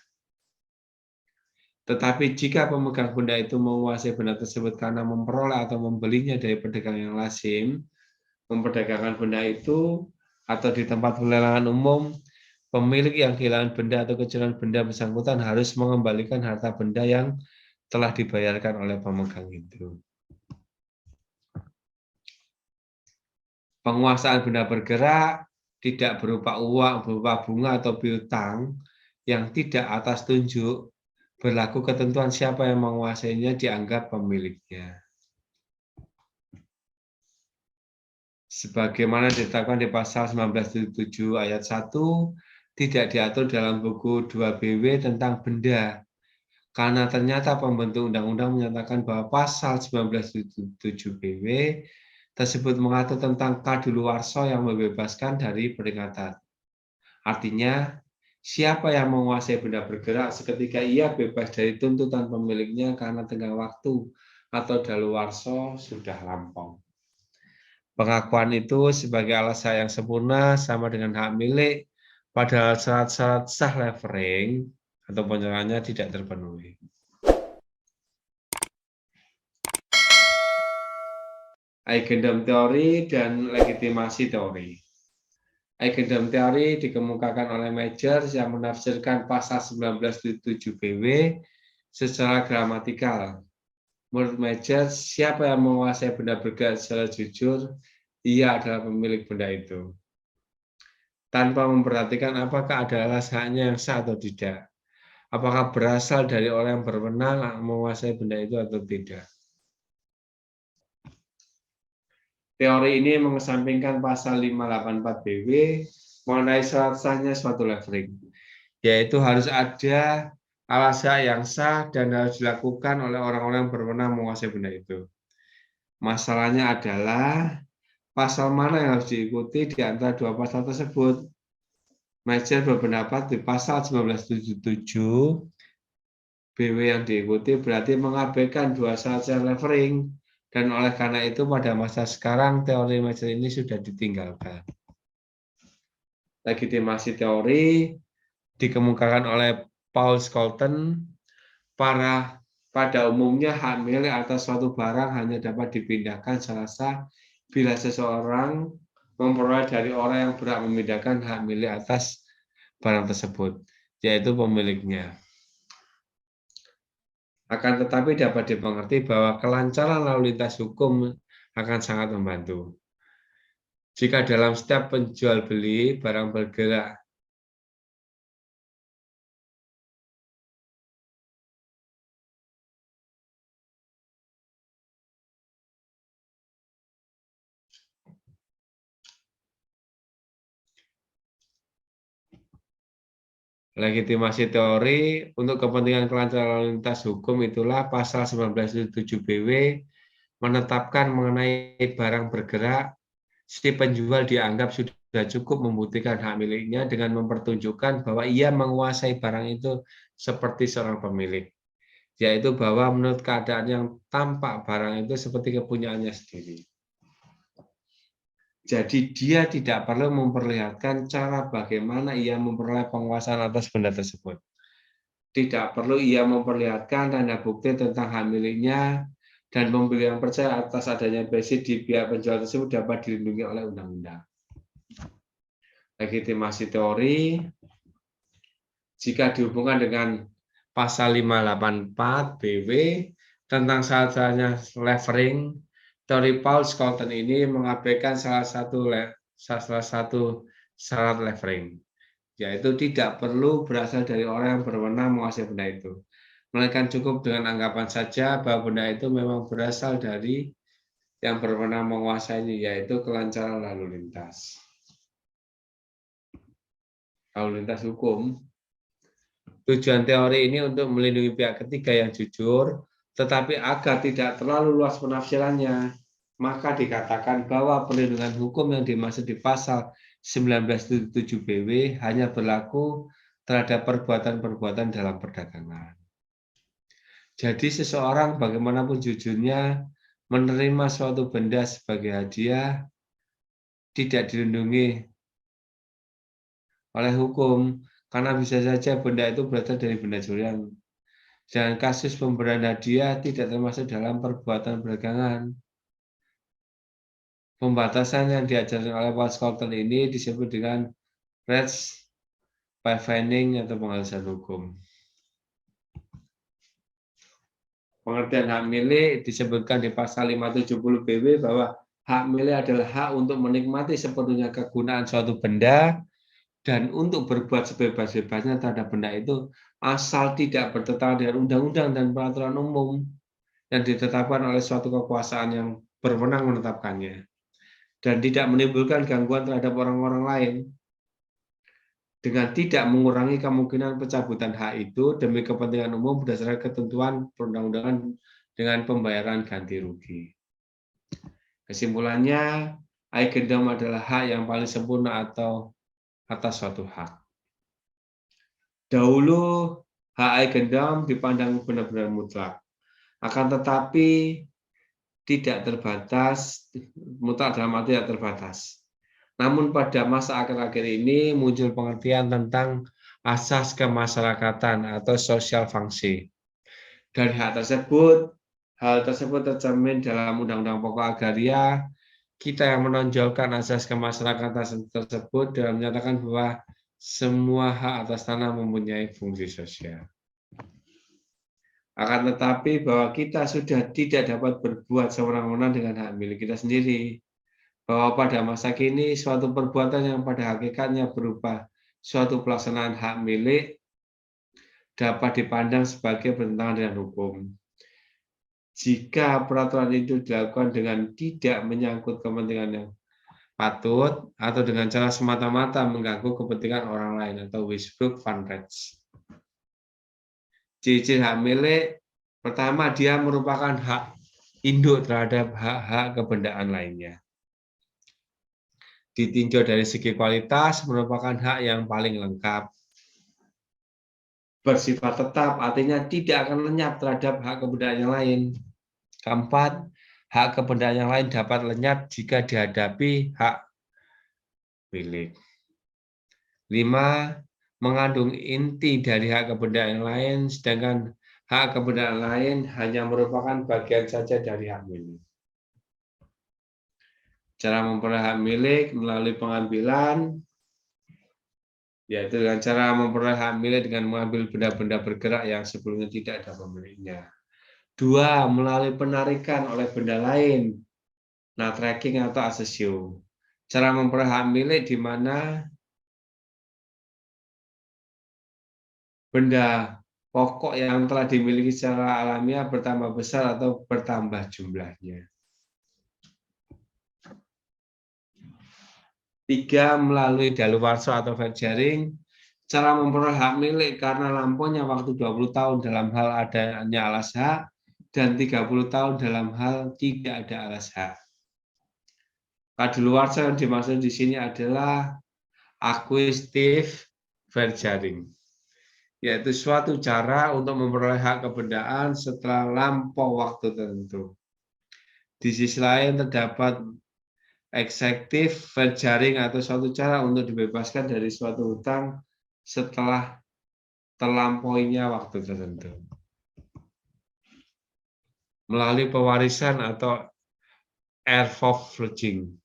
Tetapi jika pemegang benda itu menguasai benda tersebut karena memperoleh atau membelinya dari pedagang yang lazim, memperdagangkan benda itu, atau di tempat pelelangan umum, pemilik yang kehilangan benda atau kecurian benda bersangkutan harus mengembalikan harta benda yang telah dibayarkan oleh pemegang itu. Penguasaan benda bergerak tidak berupa uang, berupa bunga atau piutang yang tidak atas tunjuk, berlaku ketentuan siapa yang menguasainya dianggap pemiliknya. Sebagaimana ditetapkan di pasal 1977 ayat 1, tidak diatur dalam buku 2 BW tentang benda. Karena ternyata pembentuk undang-undang menyatakan bahwa pasal 1977 BW tersebut mengatur tentang kadaluarsa yang membebaskan dari peringatan. Artinya, siapa yang menguasai benda bergerak seketika ia bebas dari tuntutan pemiliknya karena tenggang waktu atau daluarsa sudah lampau. Pengakuan itu sebagai alasan yang sempurna sama dengan hak milik, padahal syarat-syarat sah levering atau penyerahannya tidak terpenuhi. Eigendom teori dan legitimasi teori. Eigendom teori dikemukakan oleh Majors yang menafsirkan pasal 19.7 BW secara gramatikal. Menurut Majors, siapa yang menguasai benda bergerak secara jujur, ia adalah pemilik benda itu. Tanpa memperhatikan apakah ada alasannya yang sah atau tidak. Apakah berasal dari orang yang berwenang menguasai benda itu atau tidak. Teori ini mengesampingkan pasal 584 BW mengenai syarat sahnya suatu leveling, yaitu harus ada alasan yang sah dan harus dilakukan oleh orang-orang yang berwenang menguasai benda itu. Masalahnya adalah pasal mana yang harus diikuti di antara dua pasal tersebut. Major berpendapat di pasal 1977 BW yang diikuti berarti mengabaikan dua syarat leveling. Dan oleh karena itu pada masa sekarang teori Major ini sudah ditinggalkan. Legitimasi teori dikemukakan oleh Paul Scholten. Pada umumnya hak milik atas suatu barang hanya dapat dipindahkan secara sah bila seseorang memperoleh dari orang yang berhak memindahkan hak milik atas barang tersebut, yaitu pemiliknya. Akan tetapi dapat dimengerti bahwa kelancaran lalu lintas hukum akan sangat membantu. Jika dalam setiap penjual beli barang bergerak legitimasi teori untuk kepentingan kelancaran lalu lintas hukum itulah pasal 19.7 BW menetapkan mengenai barang bergerak, si penjual dianggap sudah cukup membuktikan hak miliknya dengan mempertunjukkan bahwa ia menguasai barang itu seperti seorang pemilik, yaitu bahwa menurut keadaan yang tampak barang itu seperti kepunyaannya sendiri. Jadi dia tidak perlu memperlihatkan cara bagaimana ia memperoleh penguasaan atas benda tersebut. Tidak perlu ia memperlihatkan tanda bukti tentang hak miliknya, dan pembeli yang percaya atas adanya basic di pihak penjual tersebut dapat dilindungi oleh undang-undang. Legitimasi teori jika dihubungkan dengan pasal 584 BW tentang syarat-syaratnya levering, teori Paul Scholten ini mengabaikan salah satu syarat levering, yaitu tidak perlu berasal dari orang yang berwenang menguasai benda itu, melainkan cukup dengan anggapan saja bahwa benda itu memang berasal dari yang berwenang menguasainya, yaitu kelancaran lalu lintas. Lalu lintas hukum. Tujuan teori ini untuk melindungi pihak ketiga yang jujur, tetapi agar tidak terlalu luas penafsirannya, maka dikatakan bahwa perlindungan hukum yang dimaksud di pasal 19.7 BW hanya berlaku terhadap perbuatan-perbuatan dalam perdagangan. Jadi seseorang bagaimanapun jujurnya menerima suatu benda sebagai hadiah tidak dilindungi oleh hukum, karena bisa saja benda itu berasal dari benda curian. Dan kasus pemberian hadiah tidak termasuk dalam perbuatan perdagangan. Pembatasan yang diajarkan oleh Paul Scholten ini disebut dengan res paving atau penghalusan hukum. Pengertian hak milik disebutkan di pasal 570 BW bahwa hak milik adalah hak untuk menikmati sepenuhnya kegunaan suatu benda dan untuk berbuat sebebas-bebasnya terhadap benda itu asal tidak bertentangan dengan undang-undang dan peraturan umum yang ditetapkan oleh suatu kekuasaan yang berwenang menetapkannya dan tidak menimbulkan gangguan terhadap orang-orang lain dengan tidak mengurangi kemungkinan pencabutan hak itu demi kepentingan umum berdasarkan ketentuan perundang-undangan dengan pembayaran ganti rugi. Kesimpulannya, eigendom adalah hak yang paling sempurna atau atas suatu hak. Dahulu hak eigendom dipandang benar-benar mutlak, akan tetapi tidak terbatas, mutlak dalam arti tidak terbatas. Namun pada masa akhir-akhir ini muncul pengertian tentang asas kemasyarakatan atau social fungsi. Dari hal tersebut tercermin dalam Undang-Undang Pokok Agraria kita yang menonjolkan asas kemasyarakatan tersebut dan menyatakan bahwa semua hak atas tanah mempunyai fungsi sosial. Akan tetapi bahwa kita sudah tidak dapat berbuat sewenang-wenang dengan hak milik kita sendiri. Bahwa pada masa kini suatu perbuatan yang pada hakikatnya berupa suatu pelaksanaan hak milik dapat dipandang sebagai bertentangan dengan hukum. Jika peraturan itu dilakukan dengan tidak menyangkut kepentingan yang patut atau dengan cara semata-mata mengganggu kepentingan orang lain atau wisbrook van rechts. Ciri-ciri hak milik, pertama dia merupakan hak induk terhadap hak-hak kebendaan lainnya. Ditinjau dari segi kualitas merupakan hak yang paling lengkap. Bersifat tetap artinya tidak akan lenyap terhadap hak kebendaan yang lain. Keempat, hak kebendaan yang lain dapat lenyap jika dihadapi hak milik. 5. Mengandung inti dari hak kebendaan yang lain, sedangkan hak kebendaan lain hanya merupakan bagian saja dari hak milik. Cara memperoleh hak milik melalui pengambilan, yaitu dengan cara memperoleh hak milik dengan mengambil benda-benda bergerak yang sebelumnya tidak ada pemiliknya. 2. Melalui penarikan oleh benda lain, nah tracking atau asesio. Cara memperoleh hak milik di mana benda pokok yang telah dimiliki secara alamiah bertambah besar atau bertambah jumlahnya. 3. Melalui daluwarsa atau fact-sharing, cara memperoleh hak milik karena lampunya waktu 20 tahun dalam hal adanya alas hak dan 30 tahun dalam hal tidak ada alas hak. Kadaluwarsa yang dimaksud di sini adalah acquisitive fact-sharing, yaitu suatu cara untuk memperoleh hak kebendaan setelah lampau waktu tertentu. Di sisi lain terdapat executive fact-sharing atau suatu cara untuk dibebaskan dari suatu hutang setelah terlampauinya waktu tertentu. Melalui pewarisan atau erfoverding.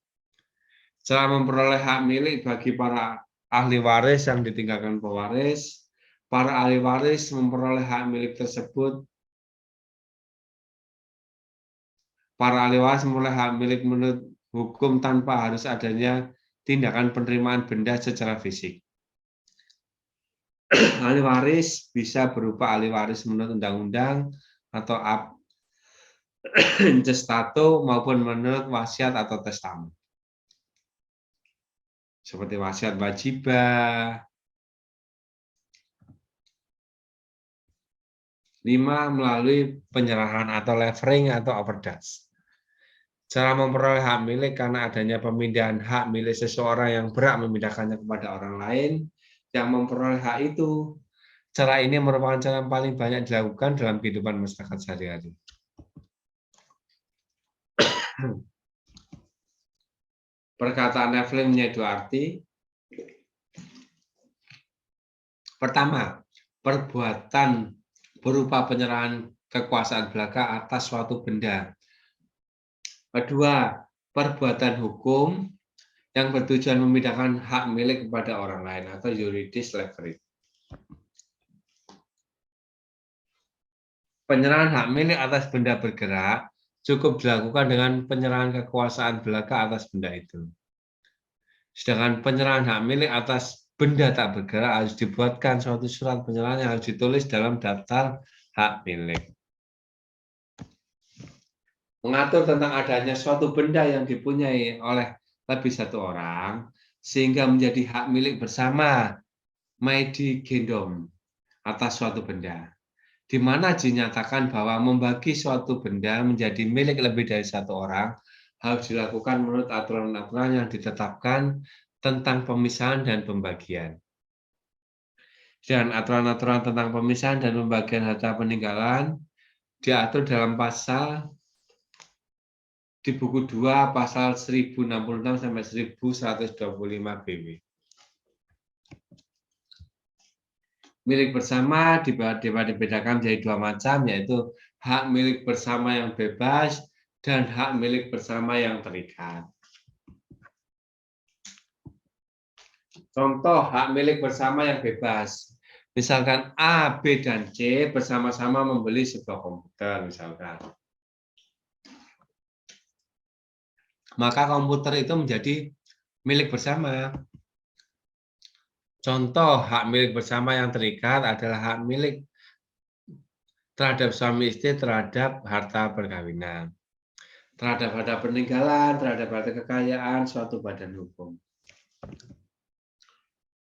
Cara memperoleh hak milik bagi para ahli waris yang ditinggalkan pewaris. Para ahli waris memperoleh hak milik tersebut. Para ahli waris memperoleh hak milik menurut hukum tanpa harus adanya tindakan penerimaan benda secara fisik. Ahli waris bisa berupa ahli waris menurut undang-undang atau intestato maupun menurut wasiat atau testamen. Seperti wasiat wajibah. 5. Melalui penyerahan atau levering atau overdraft. Cara memperoleh hak milik karena adanya pemindahan hak milik seseorang yang berhak memindahkannya kepada orang lain yang memperoleh hak itu. Cara ini merupakan cara yang paling banyak dilakukan dalam kehidupan masyarakat sehari-hari. Perkataan leveling mempunyai dua arti. Pertama, perbuatan berupa penyerahan kekuasaan belaka atas suatu benda. Kedua, perbuatan hukum yang bertujuan memindahkan hak milik kepada orang lain atau juridis leverage. Penyerahan hak milik atas benda bergerak cukup dilakukan dengan penyerahan kekuasaan belaka atas benda itu. Sedangkan penyerahan hak milik atas benda tak bergerak harus dibuatkan suatu surat penyerahan yang harus ditulis dalam daftar hak milik. Mengatur tentang adanya suatu benda yang dipunyai oleh lebih satu orang sehingga menjadi hak milik bersama Maidi Gendom atas suatu benda, di mana dinyatakan bahwa membagi suatu benda menjadi milik lebih dari satu orang harus dilakukan menurut aturan-aturan yang ditetapkan tentang pemisahan dan pembagian. Dan aturan-aturan tentang pemisahan dan pembagian harta peninggalan diatur dalam pasal di buku 2 pasal 1066 sampai 1125 BW. Milik bersama dibedakan menjadi dua macam, yaitu hak milik bersama yang bebas dan hak milik bersama yang terikat. Contoh hak milik bersama yang bebas. Misalkan A, B, dan C bersama-sama membeli sebuah komputer misalkan. Maka komputer itu menjadi milik bersama. Contoh hak milik bersama yang terikat adalah hak milik terhadap suami istri terhadap harta perkawinan, terhadap harta peninggalan, terhadap harta kekayaan suatu badan hukum.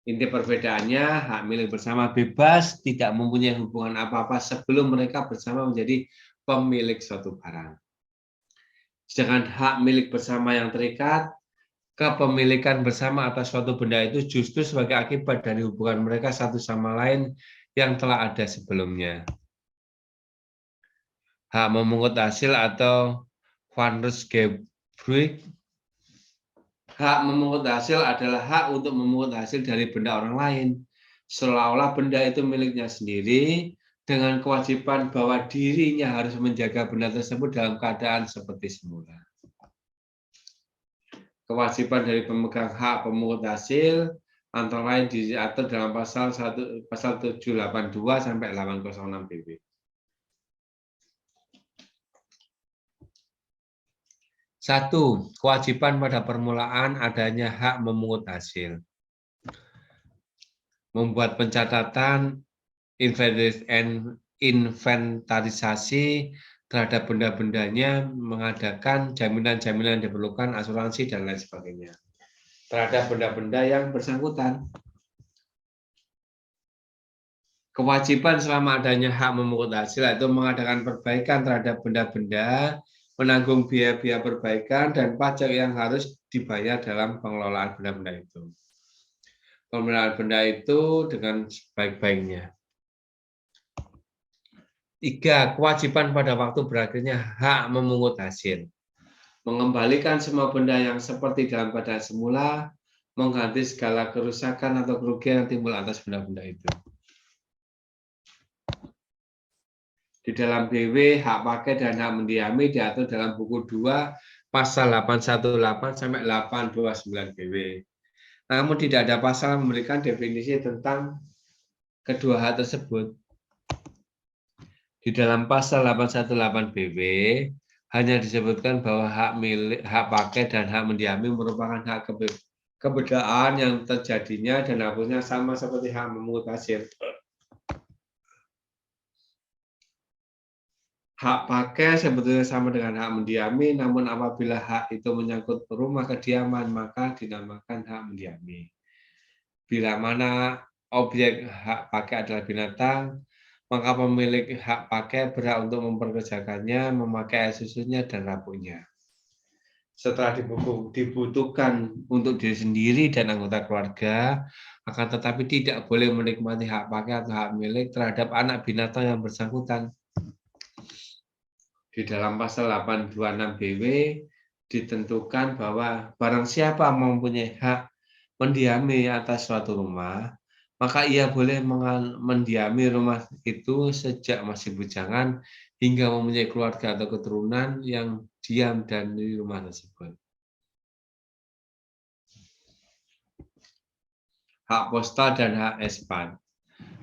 Inti perbedaannya, hak milik bersama bebas, tidak mempunyai hubungan apa-apa sebelum mereka bersama menjadi pemilik suatu barang. Sedangkan hak milik bersama yang terikat, kepemilikan bersama atas suatu benda itu justru sebagai akibat dari hubungan mereka satu sama lain yang telah ada sebelumnya. Hak memungut hasil atau Vandersgebruik. Hak memungut hasil adalah hak untuk memungut hasil dari benda orang lain, seolah-olah benda itu miliknya sendiri, dengan kewajiban bahwa dirinya harus menjaga benda tersebut dalam keadaan seperti semula. Kewajiban dari pemegang hak pemungut hasil antara lain diatur dalam pasal 782 sampai 806 BB. Satu, kewajiban pada permulaan adanya hak memungut hasil. Membuat pencatatan, inventarisasi terhadap benda-bendanya, mengadakan jaminan-jaminan yang diperlukan, asuransi, dan lain sebagainya. Terhadap benda-benda yang bersangkutan. Kewajiban selama adanya hak memungut hasil itu mengadakan perbaikan terhadap benda-benda, menanggung biaya-biaya perbaikan, dan pajak yang harus dibayar dalam pengelolaan benda-benda itu. Pengelolaan benda itu dengan sebaik-baiknya. 3. Kewajiban pada waktu berakhirnya hak memungut hasil. Mengembalikan semua benda yang seperti dalam keadaan semula, mengganti segala kerusakan atau kerugian yang timbul atas benda-benda itu. Di dalam BW, hak pakai dan hak mendiami diatur dalam buku 2, pasal 818 sampai 829 BW. Namun tidak ada pasal yang memberikan definisi tentang kedua hak tersebut. Di dalam pasal 818 BW, hanya disebutkan bahwa hak pakai dan hak mendiami merupakan hak kebedaan yang terjadinya dan hapusnya sama seperti hak memungut hasil. Hak pakai sebetulnya sama dengan hak mendiami, namun apabila hak itu menyangkut rumah kediaman, maka dinamakan hak mendiami. Bila mana objek hak pakai adalah binatang, maka pemilik hak pakai berhak untuk memperkerjakannya, memakai air susunya, dan rapuhnya. Setelah dibutuhkan untuk diri sendiri dan anggota keluarga, akan tetapi tidak boleh menikmati hak pakai atau hak milik terhadap anak binatang yang bersangkutan. Di dalam pasal 826 BW ditentukan bahwa barang siapa mempunyai hak mendiami atas suatu rumah, maka ia boleh mendiami rumah itu sejak masih bujangan hingga mempunyai keluarga atau keturunan yang diam dan di rumah tersebut. Hak postal dan hak espan.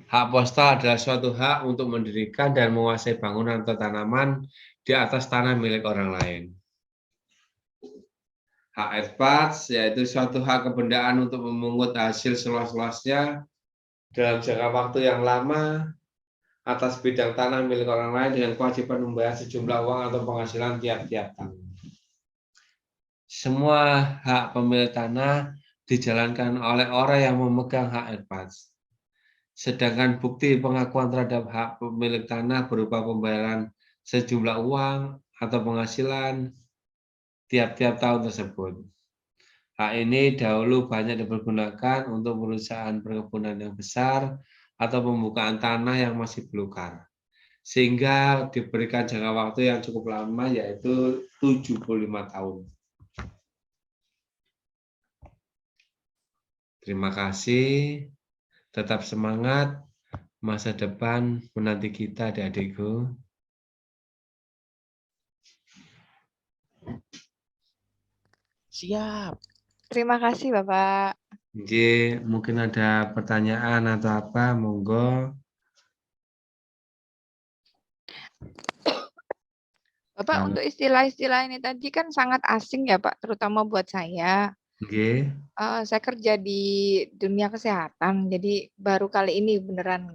Hak postal adalah suatu hak untuk mendirikan dan menguasai bangunan atau tanaman di atas tanah milik orang lain. Hak espan yaitu suatu hak kebendaan untuk memungut hasil seluas-luasnya dalam jangka waktu yang lama atas bidang tanah milik orang lain dengan kewajiban membayar sejumlah uang atau penghasilan tiap-tiap tahun. Semua hak pemilik tanah dijalankan oleh orang yang memegang hak espas. Sedangkan bukti pengakuan terhadap hak pemilik tanah berupa pembayaran sejumlah uang atau penghasilan tiap-tiap tahun tersebut. Hak ini dahulu banyak dipergunakan untuk perusahaan perkebunan yang besar atau pembukaan tanah yang masih belukar, sehingga diberikan jangka waktu yang cukup lama, yaitu 75 tahun. Terima kasih. Tetap semangat, masa depan menanti kita, adik-adikku. Siap. Terima kasih, Bapak. Nggih, mungkin ada pertanyaan atau apa, monggo. Bapak, Kalau untuk istilah-istilah ini tadi kan sangat asing ya Pak, terutama buat saya. nggih, Saya kerja di dunia kesehatan, jadi baru kali ini beneran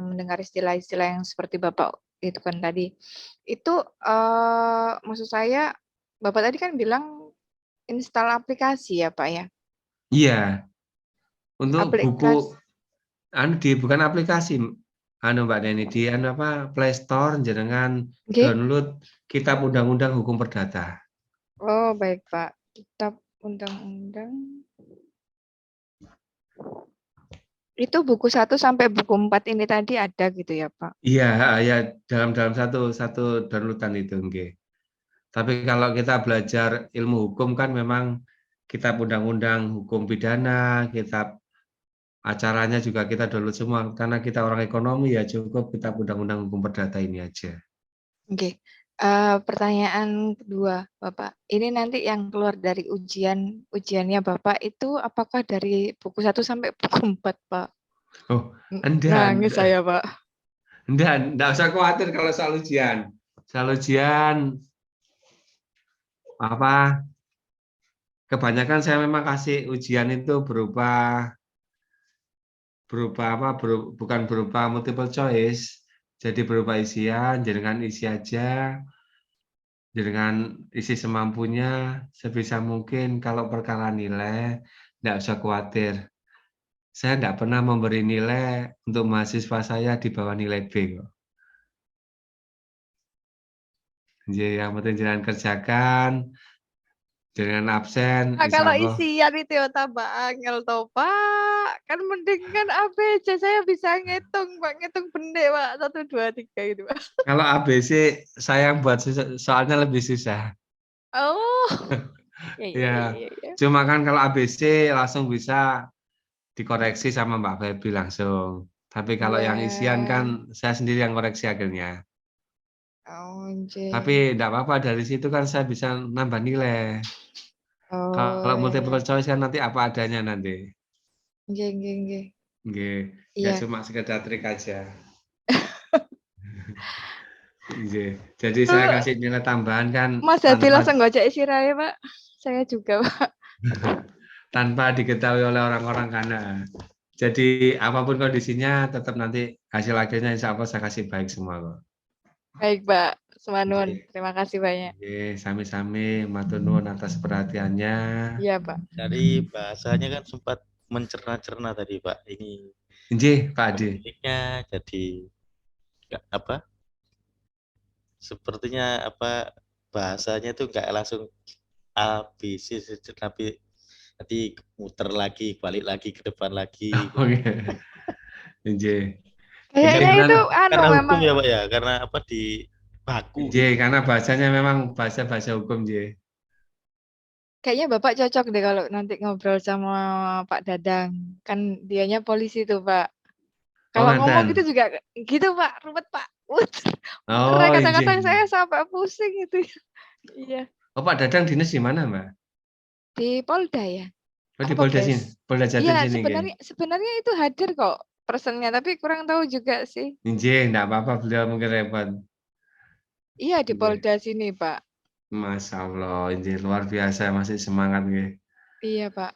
mendengar istilah-istilah yang seperti Bapak itu kan tadi. Itu maksud saya, Bapak tadi kan bilang install aplikasi ya Pak ya? iya, untuk buku Aplikasi, bukan aplikasi, Mbak Deni, di apa, Play Store jenengan G? download Kitab Undang-Undang Hukum Perdata. Oh baik Pak, Kitab Undang-Undang. Itu buku 1 sampai buku 4 ini tadi ada gitu ya Pak? Iya, ya dalam dalam satu downloadan itu, nggih. Tapi kalau kita belajar ilmu hukum kan memang Kitab Undang-Undang Hukum Pidana, kitab acaranya juga kita download semua. Karena kita orang ekonomi ya cukup Kitab Undang-Undang Hukum Perdata ini aja. Oke. Pertanyaan kedua, Bapak. Ini nanti yang keluar dari ujiannya Bapak itu apakah dari buku 1 sampai buku 4, Pak? Oh, enggak, Nangis saya, Pak. enggak usah khawatir kalau soal ujian. Soal ujian apa kebanyakan saya memang kasih ujian itu berupa berupa apa bukan berupa multiple choice, jadi berupa isian, jangan isi aja dengan isi semampunya sebisa mungkin. Kalau perkara nilai enggak usah khawatir, saya enggak pernah memberi nilai untuk mahasiswa saya di bawah nilai B kok. Yang penting jangan kerjakan, jangan absen, Nah, insya kalau Allah. isian itu ya tambah angel toh, Pak. Kan mending kan ABC saya bisa ngitung, Pak. Ngitung bendek, Pak. 1, 2, 3 gitu, Pak. Kalau ABC saya buat soalnya lebih susah. Oh. Ya, ya, ya, Ya, ya, ya. cuma kan kalau ABC langsung bisa dikoreksi sama Mbak Febi langsung. Tapi kalau yang isian Ya. kan saya sendiri yang koreksi akhirnya. Oh, Tapi anjing. enggak apa-apa, dari situ kan saya bisa nambah nilai. Oh, Kalau ya, multiple ya. choice kan nanti apa adanya nanti. Nggih, nggih, nggih. Nggih, nggak Iya. cuma sekedar trik aja. Nggih. Jadi Itu saya kasih nilai tambahan kan Mas Hadi tanpa langsung gocek sirahe, Pak. Saya juga, Pak. tanpa diketahui oleh orang-orang karena jadi apapun kondisinya tetap nanti hasil akhirnya insya Allah saya kasih baik semua kok. Baik, Pak. Semanun. Nggih. Terima kasih banyak. Nggih, sami-sami matur nuwun atas perhatiannya. Iya, Pak. Dari bahasanya kan sempat mencerna-cerna tadi Pak. Ini Nggih, Pak Adi. pemiliknya jadi apa? Sepertinya apa bahasanya itu enggak langsung A B C tapi nanti muter lagi, balik lagi ke depan lagi. Oke. Nggih. Kayaknya itu Karena hukum memang ya Pak ya, karena apa di baku. Nggih, karena bahasanya memang bahasa-bahasa hukum nggih. kayaknya Bapak cocok deh kalau nanti ngobrol sama Pak Dadang. Kan dianya polisi tuh, Pak. Oh, Kalau ngomong ngaten. gitu juga gitu, Pak. Ruwet, Pak. Muter Oh, kadang-kadang nggih. saya sampai pusing itu. Iya. Oh, Pak Dadang dinas di mana, Mbak? Di Polda ya? Oh, di Apa Polda sini, Bes? Polda Jatim Iya, sini nggih. sebenarnya itu hadir kok personnya, tapi kurang tahu juga sih. Nggih, enggak apa-apa, beliau mungkin repot. Iya, di Nggih. Polda sini, Pak. Masya Allah, ini luar biasa, masih semangat nggih. Iya, Pak.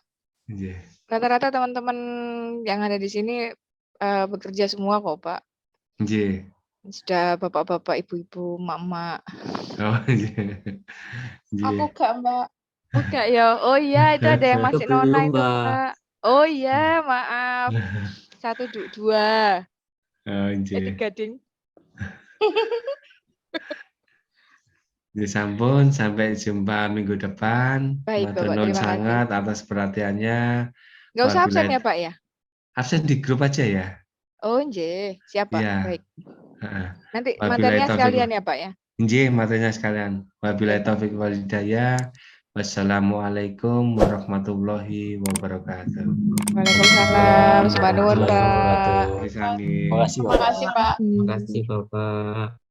Nggih. Rata-rata teman-teman yang ada di sini bekerja semua kok, Pak. Nggih. Sudah bapak-bapak, ibu-ibu, emak-emak. Oh, nggih. Aku Nggih. enggak, Mbak. Oh, enggak ya. Oh iya, itu ada yang masih nona Belum, itu, Mbak. Pak. Oh iya, maaf. 1, 2. Oh, nggih. 3, ding. Nggih, sampun, sampai jumpa minggu depan. Baik, Matur Bapak. nuwun Terima kasih. sangat atas perhatiannya. Enggak usah absen Wabillahi ya, Pak ya? absen di grup aja ya? Oh, nggih. Siap, Pak. Iya. Baik. Heeh. Nanti Wabillahi materinya taufiq. sekalian ya, Pak ya? Nggih, materinya sekalian. Wabillahi Iya, Pak. taufiq wal hidayah. Wassalamualaikum warahmatullahi wabarakatuh. Waalaikumsalam. Semanun, Warahmatullahi Pak. wabarakatuh. Sami. Terima kasih, Terima Bapak. kasih, Pak. Terima kasih, Bapak.